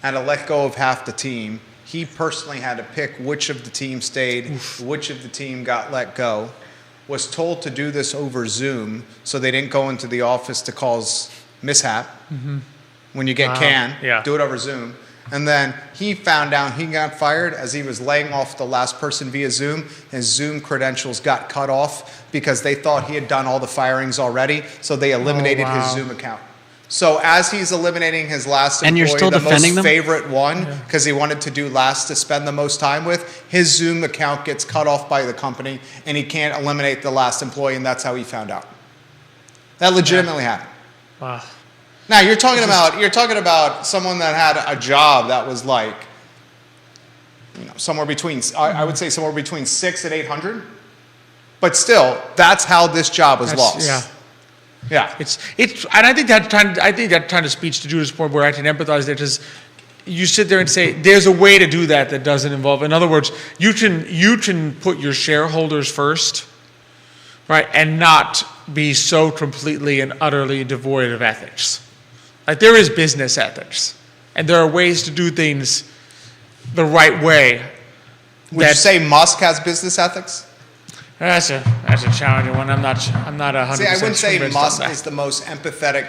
had to let go of half the team. He personally had to pick which of the team stayed, which of the team got let go. Was told to do this over Zoom, so they didn't go into the office to cause mishap. When you get do it over Zoom. And then he found out he got fired as he was laying off the last person via Zoom. His Zoom credentials got cut off because they thought he had done all the firings already, so they eliminated his Zoom account. So as he's eliminating his last employee, and you're still the defending most them? favorite one, because he wanted to do last to spend the most time with, his Zoom account gets cut off by the company, and he can't eliminate the last employee, and that's how he found out. That legitimately happened. Wow. Now you're talking about someone that had a job that was like, somewhere between, I would say somewhere between 600 and 800, but still, that's how this job was lost. Yeah. And I think that kind of speaks to Judah's point where I can empathize there, because you sit there and say there's a way to do that doesn't involve. In other words, you can put your shareholders first, right, and not be so completely and utterly devoid of ethics. Like, there is business ethics, and there are ways to do things the right way. Would you say Musk has business ethics? That's a challenging one. I'm not 100%. See, I wouldn't say Musk is the most empathetic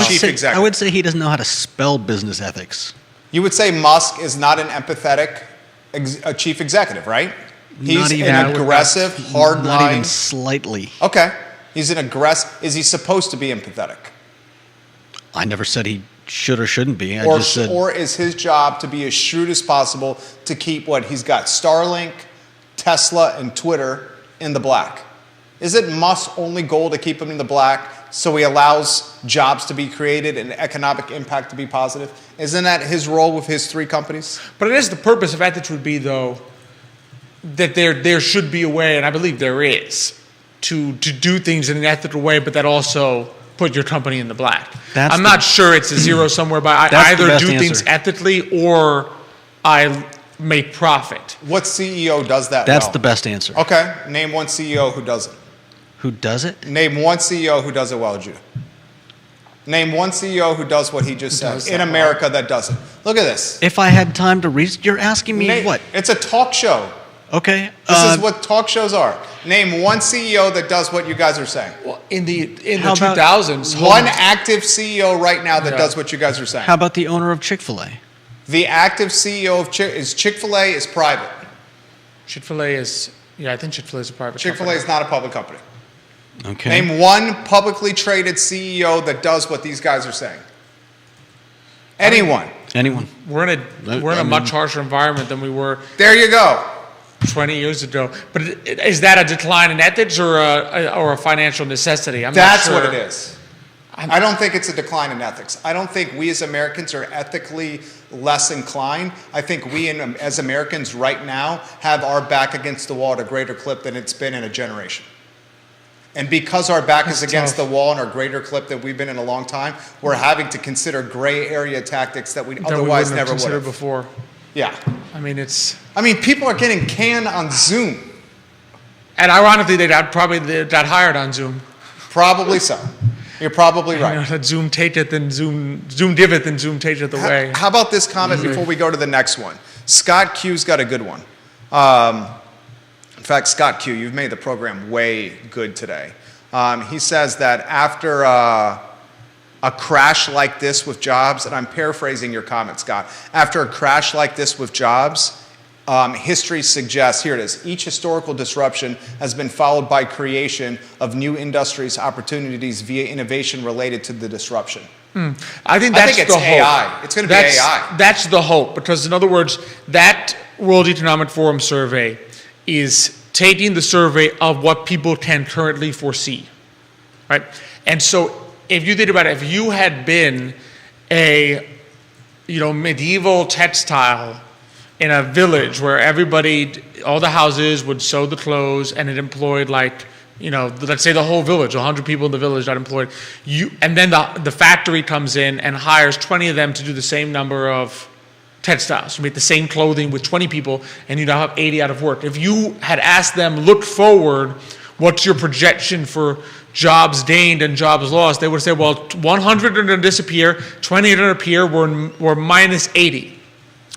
chief executive. I would say he doesn't know how to spell business ethics. You would say Musk is not an empathetic chief executive, right? He's an aggressive, hard line. Not even slightly. Okay. He's an aggressive. Is he supposed to be empathetic? I never said he should or shouldn't be. Or is his job to be as shrewd as possible to keep what he's got, Starlink, Tesla, and Twitter, in the black? Is it Musk's only goal to keep him in the black so he allows jobs to be created and economic impact to be positive? Isn't that his role with his 3 companies? But I guess the purpose of ethics would be, though, that there should be a way, and I believe there is, to do things in an ethical way, but that also put your company in the black. I'm not sure it's a zero somewhere, but I either do things ethically or I make profit. What CEO does that That's well? the best answer. Okay, name one CEO who does it. Who does it? Name one CEO who does it well, Judah. Name one CEO who does what he just said in America that does it. Look at this. If I had time to read, you're asking me what? It's a talk show. Okay. This is what talk shows are. Name one CEO that does what you guys are saying. Well, in the How about 2000s, One active CEO right now that does what you guys are saying. How about the owner of Chick-fil-A? The active CEO of Chick-fil-A is private. Chick-fil-A is, I think Chick-fil-A is a private Chick-fil-A company. is not a public company. Okay. Name one publicly traded CEO that does what these guys are saying. Anyone. Anyone? We're in a much harsher environment than we were There you go. 20 years ago. But is that a decline in ethics or a financial necessity? That's what it is. I don't think it's a decline in ethics. I don't think we as Americans are ethically less inclined. I think we as Americans right now have our back against the wall at a greater clip than it's been in a generation. And because our back is against the wall and our greater clip that we've been in a long time, we're having to consider gray area tactics that we otherwise never would have before. Yeah. I mean, people are getting canned on Zoom. And ironically, they got hired on Zoom. Probably so. You're probably right. That Zoom taketh and Zoom giveth and Zoom taketh away. How about this comment before we go to the next one? Scott Q's got a good one. In fact, Scott Q, you've made the program way good today. He says that after a crash like this with jobs, and I'm paraphrasing your comment, Scott, after a crash like this with jobs, history suggests, here it is, each historical disruption has been followed by creation of new industries, opportunities via innovation related to the disruption. I think it's the AI. Hope. It's going to be AI. That's the hope, because in other words, that World Economic Forum survey is taking the survey of what people can currently foresee, right? And so if you think about it, if you had been a medieval textile in a village where all the houses would sew the clothes, and it employed let's say the whole village, 100 people in the village got employed, and then the factory comes in and hires 20 of them to do the same number of textiles. You make the same clothing with 20 people, and you now have 80 out of work. If you had asked them, look forward, what's your projection for jobs gained and jobs lost, they would say, well, 100 are going to disappear, 20 are going to appear, we're minus 80.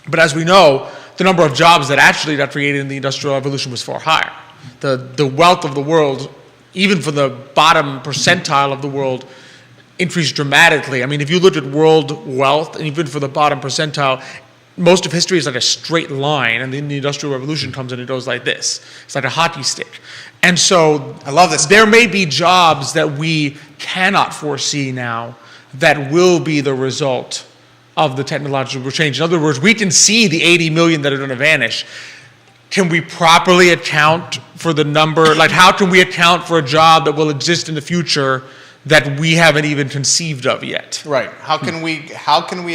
But as we know, the number of jobs that actually got created in the Industrial Revolution was far higher. The wealth of the world, even for the bottom percentile of the world, increased dramatically. I mean, if you look at world wealth, and even for the bottom percentile, most of history is like a straight line, and then the Industrial Revolution comes and it goes like this. It's like a hockey stick. And so I love this. There may be jobs that we cannot foresee now that will be the result of the technological change. In other words, we can see the 80 million that are going to vanish. Can we properly account for the number? Like, how can we account for a job that will exist in the future that we haven't even conceived of yet? Right. How can we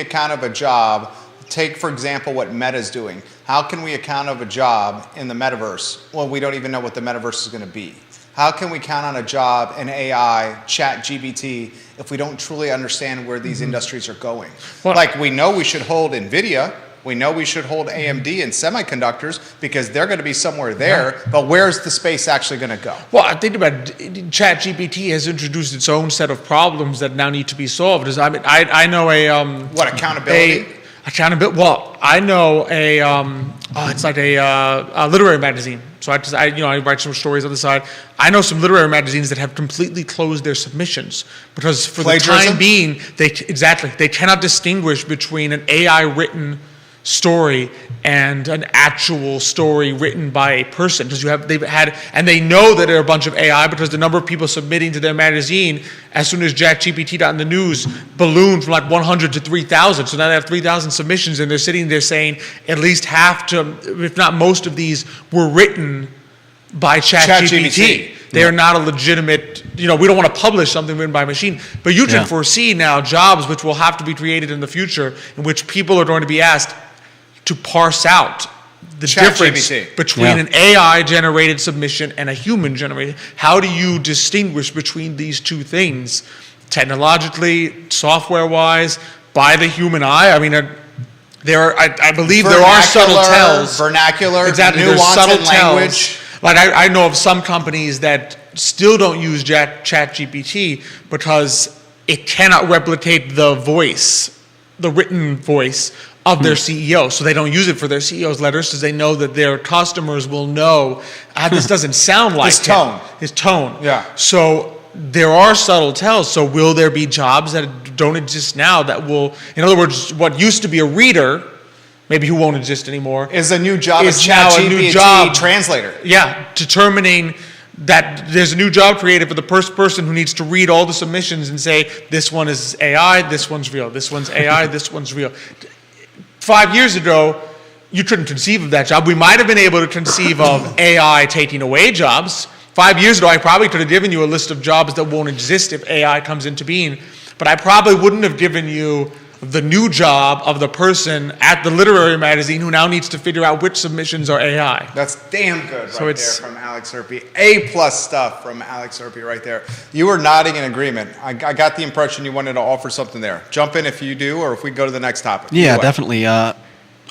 account of a job? Take, for example, what Meta's doing. How can we account of a job in the metaverse? Well, we don't even know what the metaverse is going to be. How can we count on a job in AI, ChatGPT, if we don't truly understand where these industries are going? Well, we know we should hold NVIDIA. We know we should hold AMD and semiconductors because they're going to be somewhere there, but where's the space actually going to go? Well, I think about ChatGPT has introduced its own set of problems that now need to be solved. I know accountability? Accountability. Well, I know it's like a literary magazine. So I write some stories on the side. I know some literary magazines that have completely closed their submissions because for Plagiarism? the time being, they cannot distinguish between an AI written story and an actual story written by a person, because they know that there are a bunch of AI because the number of people submitting to their magazine as soon as ChatGPT got in the news ballooned from 100 to 3,000. So now they have 3,000 submissions, and they're sitting there saying at least half to, if not most of these, were written by ChatGPT. They're not a legitimate, we don't want to publish something written by a machine. But you can Yeah. foresee now jobs which will have to be created in the future in which people are going to be asked to parse out the difference ChatGPT. between Yeah. an AI-generated submission and a human-generated. How do you distinguish between these two things, technologically, software-wise, by the human eye? I mean, I believe there are subtle tells. Vernacular, Exactly, there's nuance subtle in language. tells. Like I know of some companies that still don't use ChatGPT because it cannot replicate the voice, the written voice of their CEO. So they don't use it for their CEO's letters because they know that their customers will know, this doesn't sound like His him." tone. His tone. Yeah. So there are subtle tells. So will there be jobs that don't exist now that will, in other words, what used to be a reader, maybe who won't exist anymore, Is a new job Is as now a new ChatGPT job. translator. yeah, determining that there's a new job created for the first person who needs to read all the submissions and say, this one is AI, this one's real, this one's AI, this one's real. 5 years ago, you couldn't conceive of that job. We might have been able to conceive of AI taking away jobs. 5 years ago, I probably could have given you a list of jobs that won't exist if AI comes into being, but I probably wouldn't have given you the new job of the person at the literary magazine who now needs to figure out which submissions are AI. That's damn good So right it's- there from Alex Herpy. A+ stuff from Alex Herpy right there. You were nodding in agreement. I got the impression you wanted to offer something there. Jump in if you do, or if we go to the next topic. Yeah, Either way. definitely. Good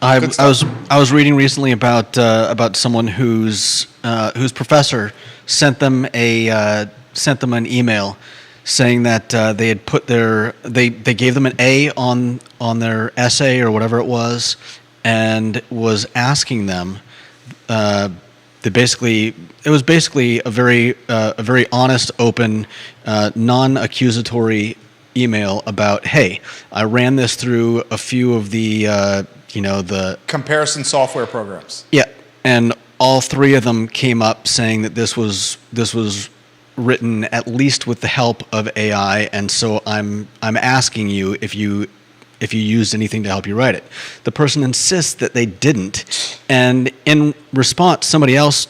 I stuff. was reading recently about someone whose professor sent them an email saying that they had put they gave them an A on their essay or whatever it was, and was asking them. It was basically a very honest, open, non-accusatory email about, hey, I ran this through a few of the Comparison software programs. yeah, and all three of them came up saying that this was written at least with the help of AI, and so I'm asking you if you used anything to help you write it. The person insists that they didn't, and in response, somebody else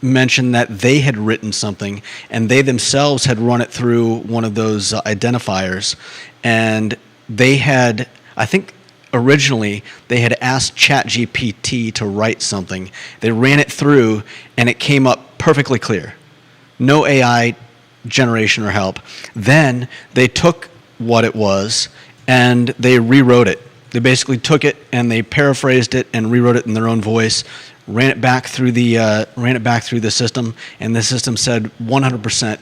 mentioned that they had written something and they themselves had run it through one of those identifiers, and they had, I think originally they had asked ChatGPT to write something. They ran it through and it came up perfectly clear. No AI generation or help. Then they took what it was and they rewrote it. They basically took it and they paraphrased it and rewrote it in their own voice, ran it back through the system, and the system said 100%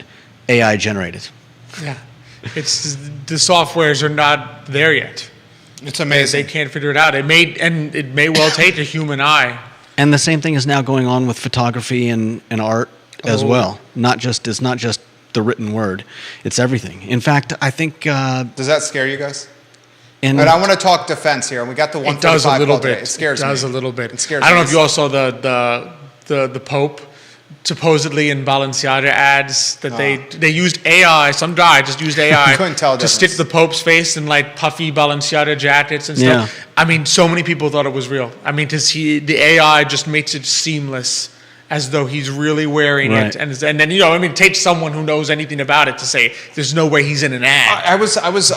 AI generated. Yeah. It's the softwares are not there yet. It's They amazing. can't figure it out. It may well take a human eye. And the same thing is now going on with photography and art as Oh. well. It's not just the written word; it's everything. In fact, I think Does that scare you guys? in And I want to talk defense here, and we got the 145 It does a little call today. bit. It scares me. It does a little bit. It scares I don't me. know if you all saw the Pope supposedly in Balenciaga ads that they used AI. Some guy just used AI Couldn't tell the to stitch difference. the Pope's face in like puffy Balenciaga jackets and stuff. Yeah. I mean, so many people thought it was real. I mean, the AI just makes it seamless, as though he's really wearing Right. it, and then it takes someone who knows anything about it to say there's no way he's in an ad. I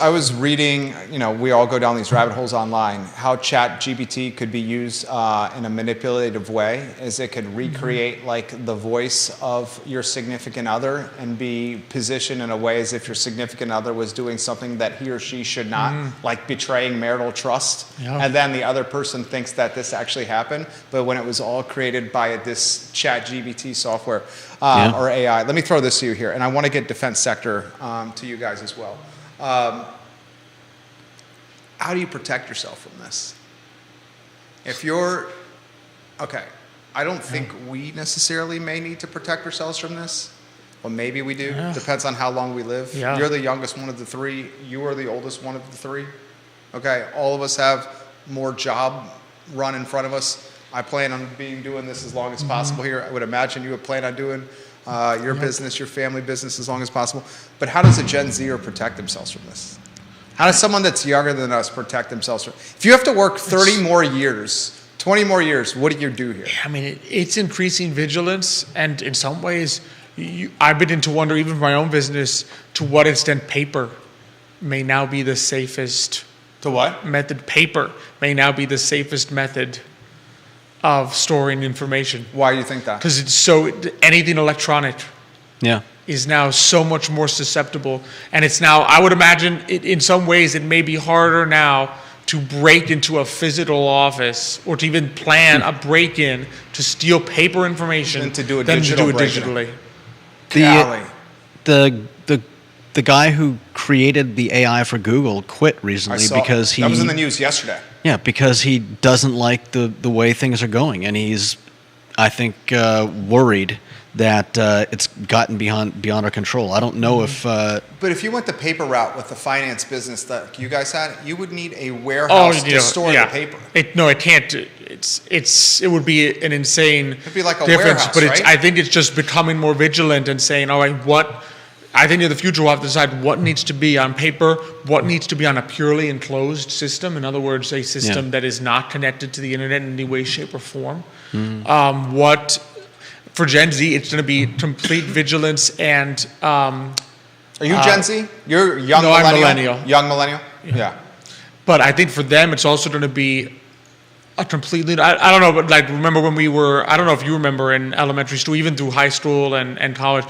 was reading, we all go down these rabbit holes online, how ChatGPT could be used in a manipulative way, is it could recreate like the voice of your significant other and be positioned in a way as if your significant other was doing something that he or she should not, like betraying marital trust. Yeah. And then the other person thinks that this actually happened, but when it was all created by this ChatGPT software Yeah. or AI. Let me throw this to you here, and I want to get defense sector to you guys as well. How do you protect yourself from this? If you're, okay, I don't think we necessarily may need to protect ourselves from this. Well, maybe we do. Yeah. Depends on how long we live. Yeah. You're the youngest one of the three. You are the oldest one of the three. Okay, all of us have more job run in front of us. I plan on doing this as long as possible here. I would imagine you would plan on doing your business, your family business as long as possible. But how does a Gen Zer protect themselves from this? How does someone that's younger than us protect themselves from? If you have to work 30 more years, 20 more years, what do you do here? I mean, it's increasing vigilance, and in some ways, I've begun to wonder, even for my own business, to what extent paper may now be the safest To what? method. Paper may now be the safest method of storing information. Why do you think that? Because anything electronic Yeah. is now so much more susceptible. And it's now, I would imagine, in some ways, it may be harder now to break into a physical office or to even plan a break-in to steal paper information Than to do a than digital to do it break-in. digitally. Golly. The guy who created the AI for Google quit I recently saw because that was in the news yesterday. because he doesn't like the way things are going, and he's, I think, worried that it's gotten beyond our control. I don't know if But if you went the paper route with the finance business that you guys had, you would need a warehouse to store the paper. It can't. It would be an insane It'd be like a difference. warehouse, But right? I think it's just becoming more vigilant and saying, all right, I think in the future we'll have to decide what needs to be on paper, what needs to be on a purely enclosed system. In other words, a system that is not connected to the internet in any way, shape, or form. For Gen Z, it's going to be complete vigilance and. Are you Gen Z? You're young No, I'm millennial? millennial. Young millennial? Yeah. But I think for them, it's also going to be a completely. I don't know, but like remember when we were. I don't know if you remember in elementary school, even through high school and college.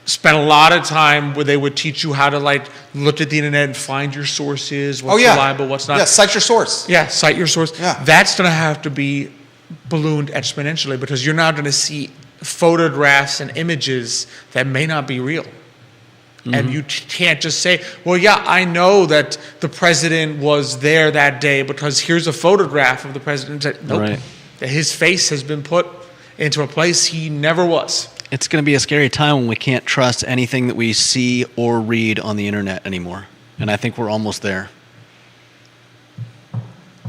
Spent a lot of time where they would teach you how to like look at the internet and find your sources, what's reliable, what's not. Yeah, cite your source. Yeah, cite your source. Yeah. That's going to have to be ballooned exponentially because you're now going to see photographs and images that may not be real. And you can't just say, well, yeah, I know that the president was there that day because here's a photograph of the president. Nope. Right. His face has been put into a place he never was. it's going to be a scary time when we can't trust anything that we see or read on the internet anymore. And I think we're almost there.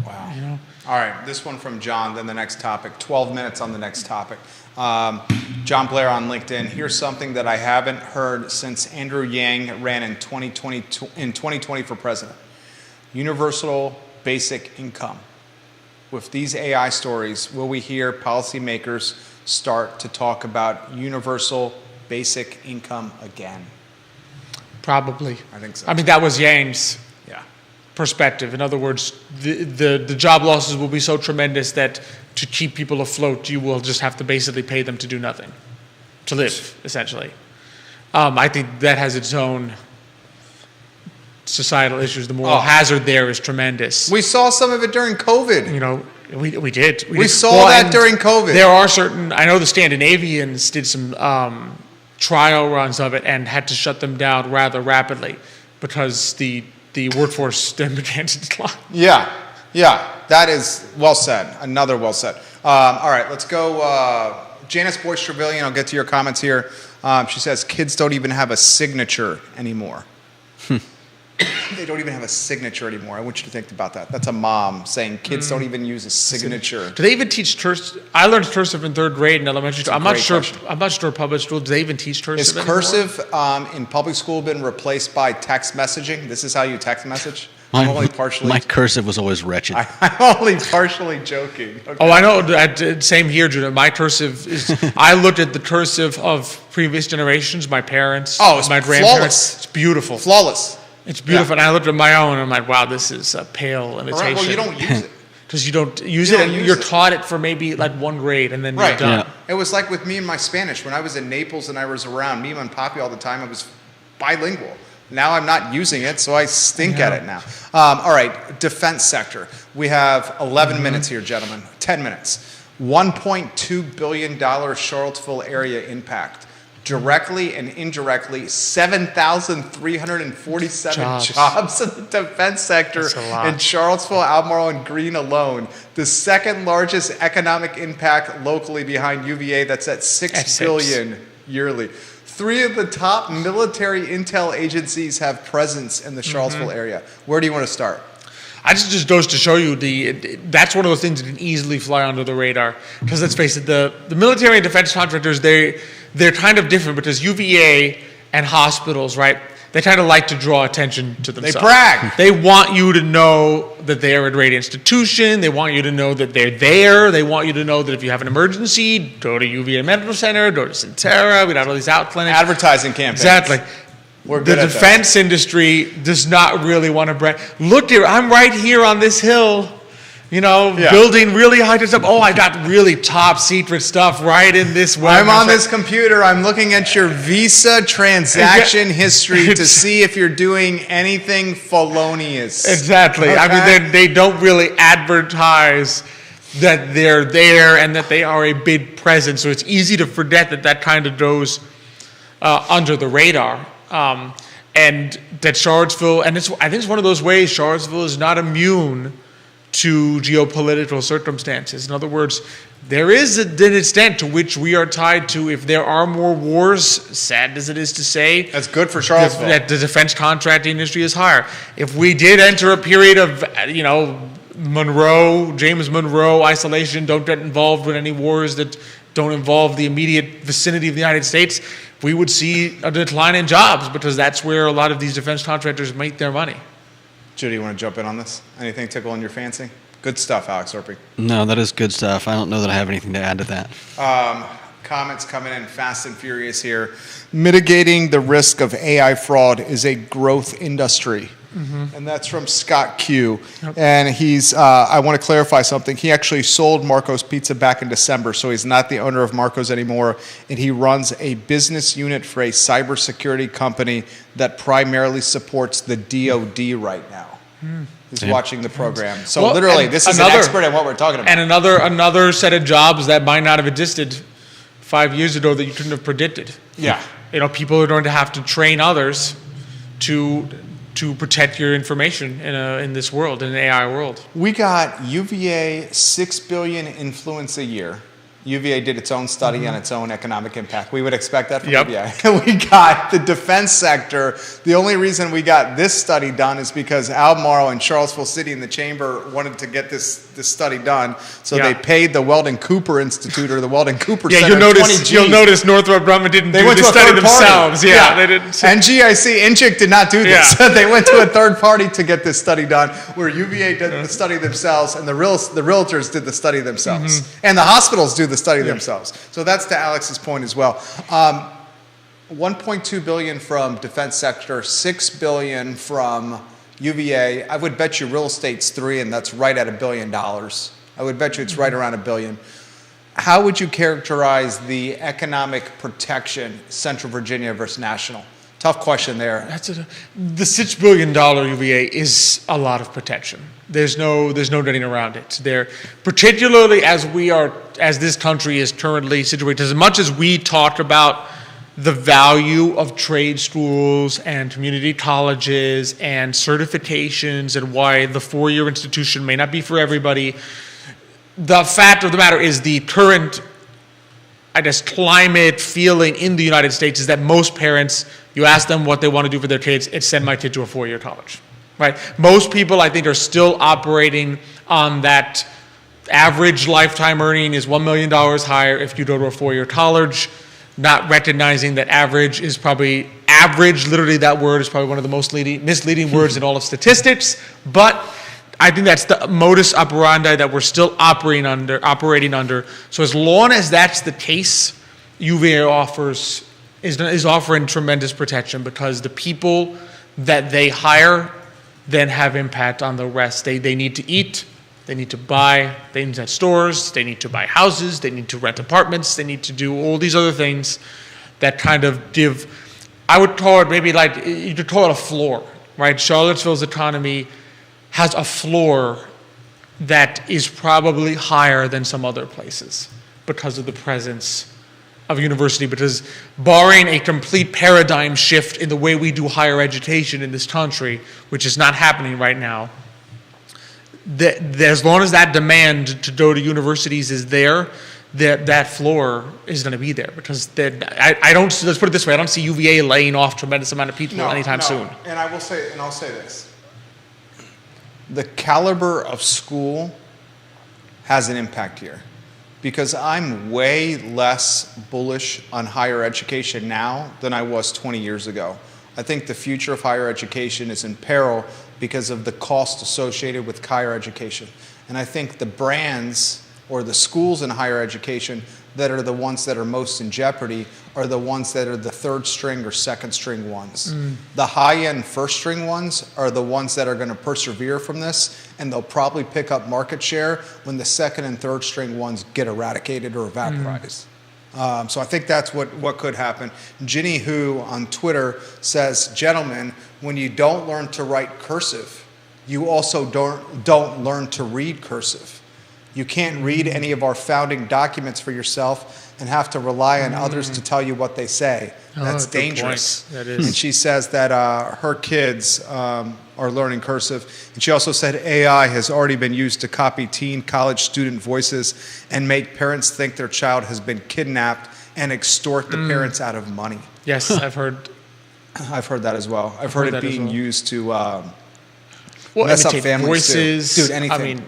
Wow. All right, this one from John, then the next topic. 12 minutes on the next topic. John Blair on LinkedIn. Here's something that I haven't heard since Andrew Yang ran in 2020 for president. Universal basic income. With these AI stories, will we hear policymakers start to talk about universal basic income again? Probably. I think so. I mean, that was Yang's Yeah. perspective. In other words, the job losses will be so tremendous that to keep people afloat, you will just have to basically pay them to do nothing, to live, essentially. I think that has its own societal issues. The moral hazard there is tremendous. We saw some of it during COVID. You know, we did. We saw that and during COVID. There are certain, I know the Scandinavians did some trial runs of it and had to shut them down rather rapidly because the workforce then began to decline. Yeah, that is well said. Another well said. All right, let's go. Janice Boyce Trevelyan, I'll get to your comments here. She says, kids don't even have a signature anymore. They don't even have a signature anymore. I want you to think about that. That's a mom saying kids don't even use a signature. Do they even teach cursive? I learned cursive in third grade in elementary school. I'm not great sure. question. I'm not sure public school. Do they even teach cursive? Is anymore? cursive in public school been replaced by text messaging? This is how you text message? I'm only partially. My cursive was always wretched. I'm only partially joking. Okay. Oh, I know. Same here, Judah. My cursive is. I looked at the cursive of previous generations. My parents. Oh, it's my grandparents. flawless. It's beautiful. Flawless. It's beautiful. Yeah. And I looked at my own, and I'm like, wow, this is a pale imitation. All right, well, you don't use it. Because you don't use You it, don't and use you're it. taught it for maybe like one grade, and then Right. you're done. Yeah. It was like with me and my Spanish. When I was in Naples and I was around Mima and Papi all the time, I was bilingual. Now I'm not using it, so I stink at it now. All right, defense sector. We have 11 minutes here, gentlemen. 10 minutes. $1.2 billion Charlottesville area impact. Directly and indirectly, 7,347 jobs in the defense sector That's a lot. in Charlottesville, Albemarle, and Greene alone. The second largest economic impact locally behind UVA, that's at $6 billion yearly. 3 of the top military intel agencies have presence in the Charlottesville area. Where do you want to start? I just goes to show you that's one of those things that can easily fly under the radar. Because let's face it, the military and defense contractors, they're kind of different because UVA and hospitals, right? they kind of like to draw attention to They themselves. brag. They want you to know that they are a great institution. They want you to know that they're there. They want you to know that if you have an emergency, go to UVA Medical Center, go to Centera. We got all these out clinics. Advertising campaigns. Exactly. We're The good at that. defense industry does not really want to brag. Look here, I'm right here on this hill, Yeah. building really high stuff. Oh, I got really top secret stuff right in this web. I'm on this computer. I'm looking at your Visa transaction history to see if you're doing anything felonious. Exactly. I Okay. mean, they don't really advertise that they're there and that they are a big presence. So it's easy to forget that kind of goes under the radar. And that Charlottesville, and I think it's one of those ways Charlottesville is not immune to geopolitical circumstances. In other words, there is an extent to which we are tied to, if there are more wars, sad as it is to say, That's good for Charlottesville. that the defense contracting industry is higher. If we did enter a period of, James Monroe isolation, don't get involved with any wars that don't involve the immediate vicinity of the United States, we would see a decline in jobs, because that's where a lot of these defense contractors make their money. Judy, you want to jump in on this? Anything tickling your fancy? Good stuff, Alex Orpy. No, that is good stuff. I don't know that I have anything to add to that. Comments coming in fast and furious here. Mitigating the risk of AI fraud is a growth industry. And that's from Scott Q. Yep. And he's, I want to clarify something. He actually sold Marco's Pizza back in December, so he's not the owner of Marco's anymore. And he runs a business unit for a cybersecurity company that primarily supports the DoD right now. He's watching the program. So Well, literally, and this is an another- expert in what we're talking about. And another set of jobs that might not have existed 5 years ago that you couldn't have predicted. Yeah. People are going to have to train others to protect your information in this world, in an AI world. We got UVA 6 billion influence a year. UVA did its own study on its own economic impact. We would expect that from Yep. UVA. We got the defense sector. The only reason we got this study done is because Albemarle and Charlottesville City and the Chamber wanted to get this study done. So Yeah. they paid the Weldon Cooper Institute or the Weldon Cooper Yeah, Center you'll 20 notice. You'll Gs. notice Northrop Grumman didn't They do went the to a study third party. themselves. Yeah, they didn't. And GIC, Inchick did not do this. Yeah. They went to a third party to get this study done, where UVA did the study themselves, and the realtors did the study themselves, and the hospitals do the study themselves. So that's to Alex's point as well. 1.2 billion from defense sector, 6 billion from UVA. I would bet you real estate's 3, and that's right at $1 billion. I would bet you it's right around $1 billion. How would you characterize the economic protection, Central Virginia versus national? Tough question there. The $6 billion UVA is a lot of protection. There's no getting around it. There, particularly as this country is currently situated, as much as we talk about the value of trade schools and community colleges and certifications and why the four-year institution may not be for everybody, the fact of the matter is the current, climate feeling in the United States is that most parents, you ask them what they want to do for their kids, it's send my kid to a four-year college, right? Most people, I think, are still operating on that average lifetime earning is $1 million higher if you go to a four-year college, not recognizing that average, literally that word is probably one of the most misleading words in all of statistics, but I think that's the modus operandi that we're still operating under. So as long as that's the case, UVA is offering tremendous protection, because the people that they hire then have impact on the rest. They need to eat, they need to buy, they need to have stores, they need to buy houses, they need to rent apartments, they need to do all these other things that kind of give, I would call it maybe like, you could call it a floor, right? Charlottesville's economy has a floor that is probably higher than some other places because of the presence of university, because barring a complete paradigm shift in the way we do higher education in this country, which is not happening right now, as long as that demand to go to universities is there, that floor is going to be there, because I don't, let's put it this way, I don't see UVA laying off tremendous amount of people anytime soon. And I'll say this. The caliber of school has an impact here, because I'm way less bullish on higher education now than I was 20 years ago. I think the future of higher education is in peril because of the cost associated with higher education. And I think the brands or the schools in higher education that are the ones that are most in jeopardy are the ones that are the third string or second string ones. The high-end first string ones are the ones that are going to persevere from this, and they'll probably pick up market share when the second and third string ones get eradicated or vaporized. So I think that's what could happen. Ginny Hu on Twitter says, gentlemen, when you don't learn to write cursive, you also don't learn to read cursive. You can't read any of our founding documents for yourself and have to rely on others to tell you what they say. That's dangerous. That is. And she says that her kids are learning cursive. And she also said AI has already been used to copy teen college student voices and make parents think their child has been kidnapped and extort the parents out of money. Yes, I've heard. I've heard that as well. I've heard it that as being well. used to Well, mess up imitate families too. voices. Dude, anything. I mean,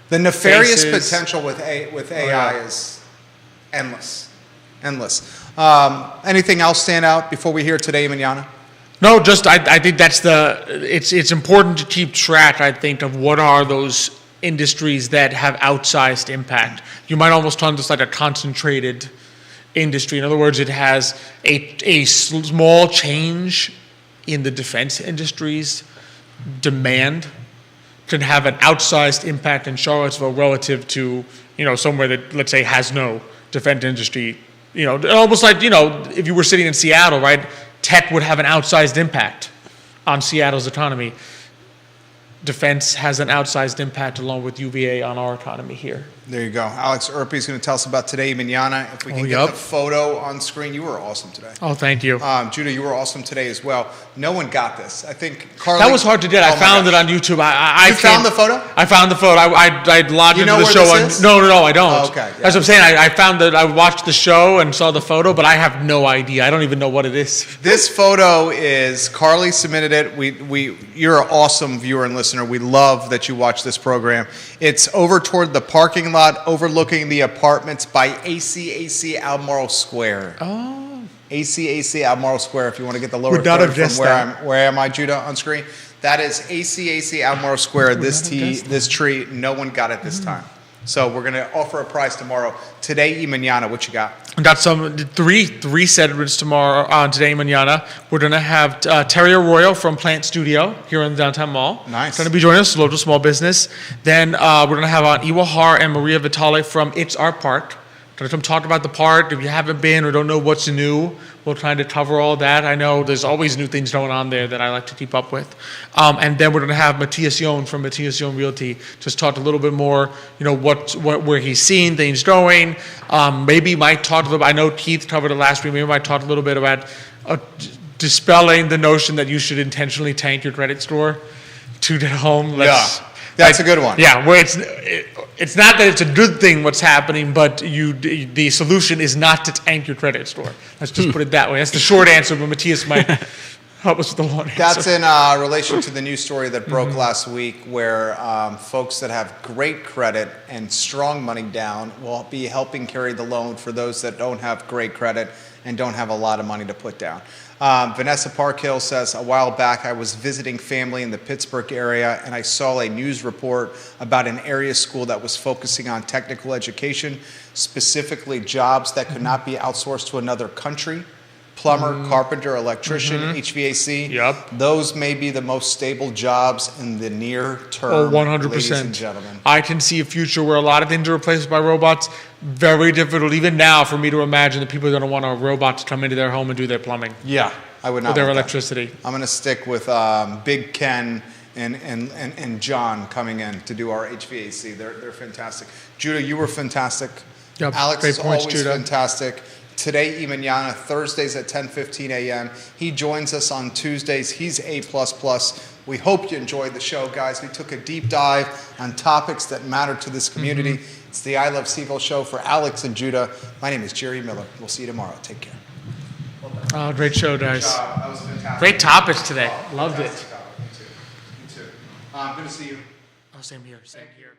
The nefarious faces. potential with AI yeah. is endless. Anything else stand out before we hear Today Mañana? no, just I think that's it's important to keep track, I think, of what are those industries that have outsized impact. You might almost term this like a concentrated industry. In other words, it has a small change in the defense industry's demand can have an outsized impact in Charlottesville relative to, somewhere that, let's say, has no defense industry. Almost like, if you were sitting in Seattle, right, tech would have an outsized impact on Seattle's economy. Defense has an outsized impact along with UVA on our economy here. There you go. Alex Erpe is going to tell us about Today Mañana. If we can get yep. the photo on screen. You were awesome today. Oh, thank you. Judah, you were awesome today as well. No one got this. I think Carly. That was hard to get. I found it on YouTube. I You found the photo? I found the photo. I logged You into know the where show. this is? No, I don't. Oh, okay, yeah. That's what I'm saying. I found that I watched the show and saw the photo, but I have no idea. I don't even know what it is. This photo is Carly submitted it. You're an awesome viewer and listener. We love that you watch this program. It's over toward the parking lot overlooking the apartments by ACAC Albemarle Square. Oh. ACAC Albemarle Square. If you want to get the lower Would not third have from guessed where that. where am I, Judah, on screen? That is ACAC Albemarle Square. This tree. No one got it this time. So we're going to offer a prize tomorrow. Today y mañana. What you got? I got some three segments tomorrow on Today Mañana. We're going to have Terry Arroyo from Plant Studio here in the downtown mall. Nice. Going to be joining us, local small business. Then we're going to have Iwa Har and Maria Vitale from It's Our Park. Going to come talk about the park. If you haven't been or don't know what's new, we'll try to cover all that. I know there's always new things going on there that I like to keep up with. And then we're going to have Matthias Yon from Matthias Yon Realty just talk a little bit more, where he's seeing things going. Maybe might talk a little bit, I know Keith covered it last week, maybe might talk a little bit about dispelling the notion that you should intentionally tank your credit score to get home. That's a good one. Yeah, where it's not that it's a good thing what's happening, but the solution is not to tank your credit score. Let's just put it that way. That's the short answer, but Matthias might help us with the long answer. That's in relation to the news story that broke last week where folks that have great credit and strong money down will be helping carry the loan for those that don't have great credit and don't have a lot of money to put down. Vanessa Parkhill says, a while back I was visiting family in the Pittsburgh area and I saw a news report about an area school that was focusing on technical education, specifically jobs that could not be outsourced to another country. Plumber, carpenter, electrician, HVAC. Yep. Those may be the most stable jobs in the near term. Oh, 100%. Ladies and gentlemen. I can see a future where a lot of things are replaced by robots. Very difficult, even now, for me to imagine that people are going to want a robot to come into their home and do their plumbing Yeah, I would not. or their want that. electricity. I'm going to stick with Big Ken and John coming in to do our HVAC. They're fantastic. Judah, you were fantastic. Yep, Alex great is points, always Judah. fantastic. Today, Mañana, Thursdays at 10:15 a.m. He joins us on Tuesdays. He's A++. We hope you enjoyed the show, guys. We took a deep dive on topics that matter to this community. It's the I Love Seville show for Alex and Judah. My name is Jerry Miller. We'll see you tomorrow. Take care. Oh, great show, guys. That was fantastic. Great topics today. Loved it. Fantastic topic. Me too. Good to see you. Oh, same here. Same here.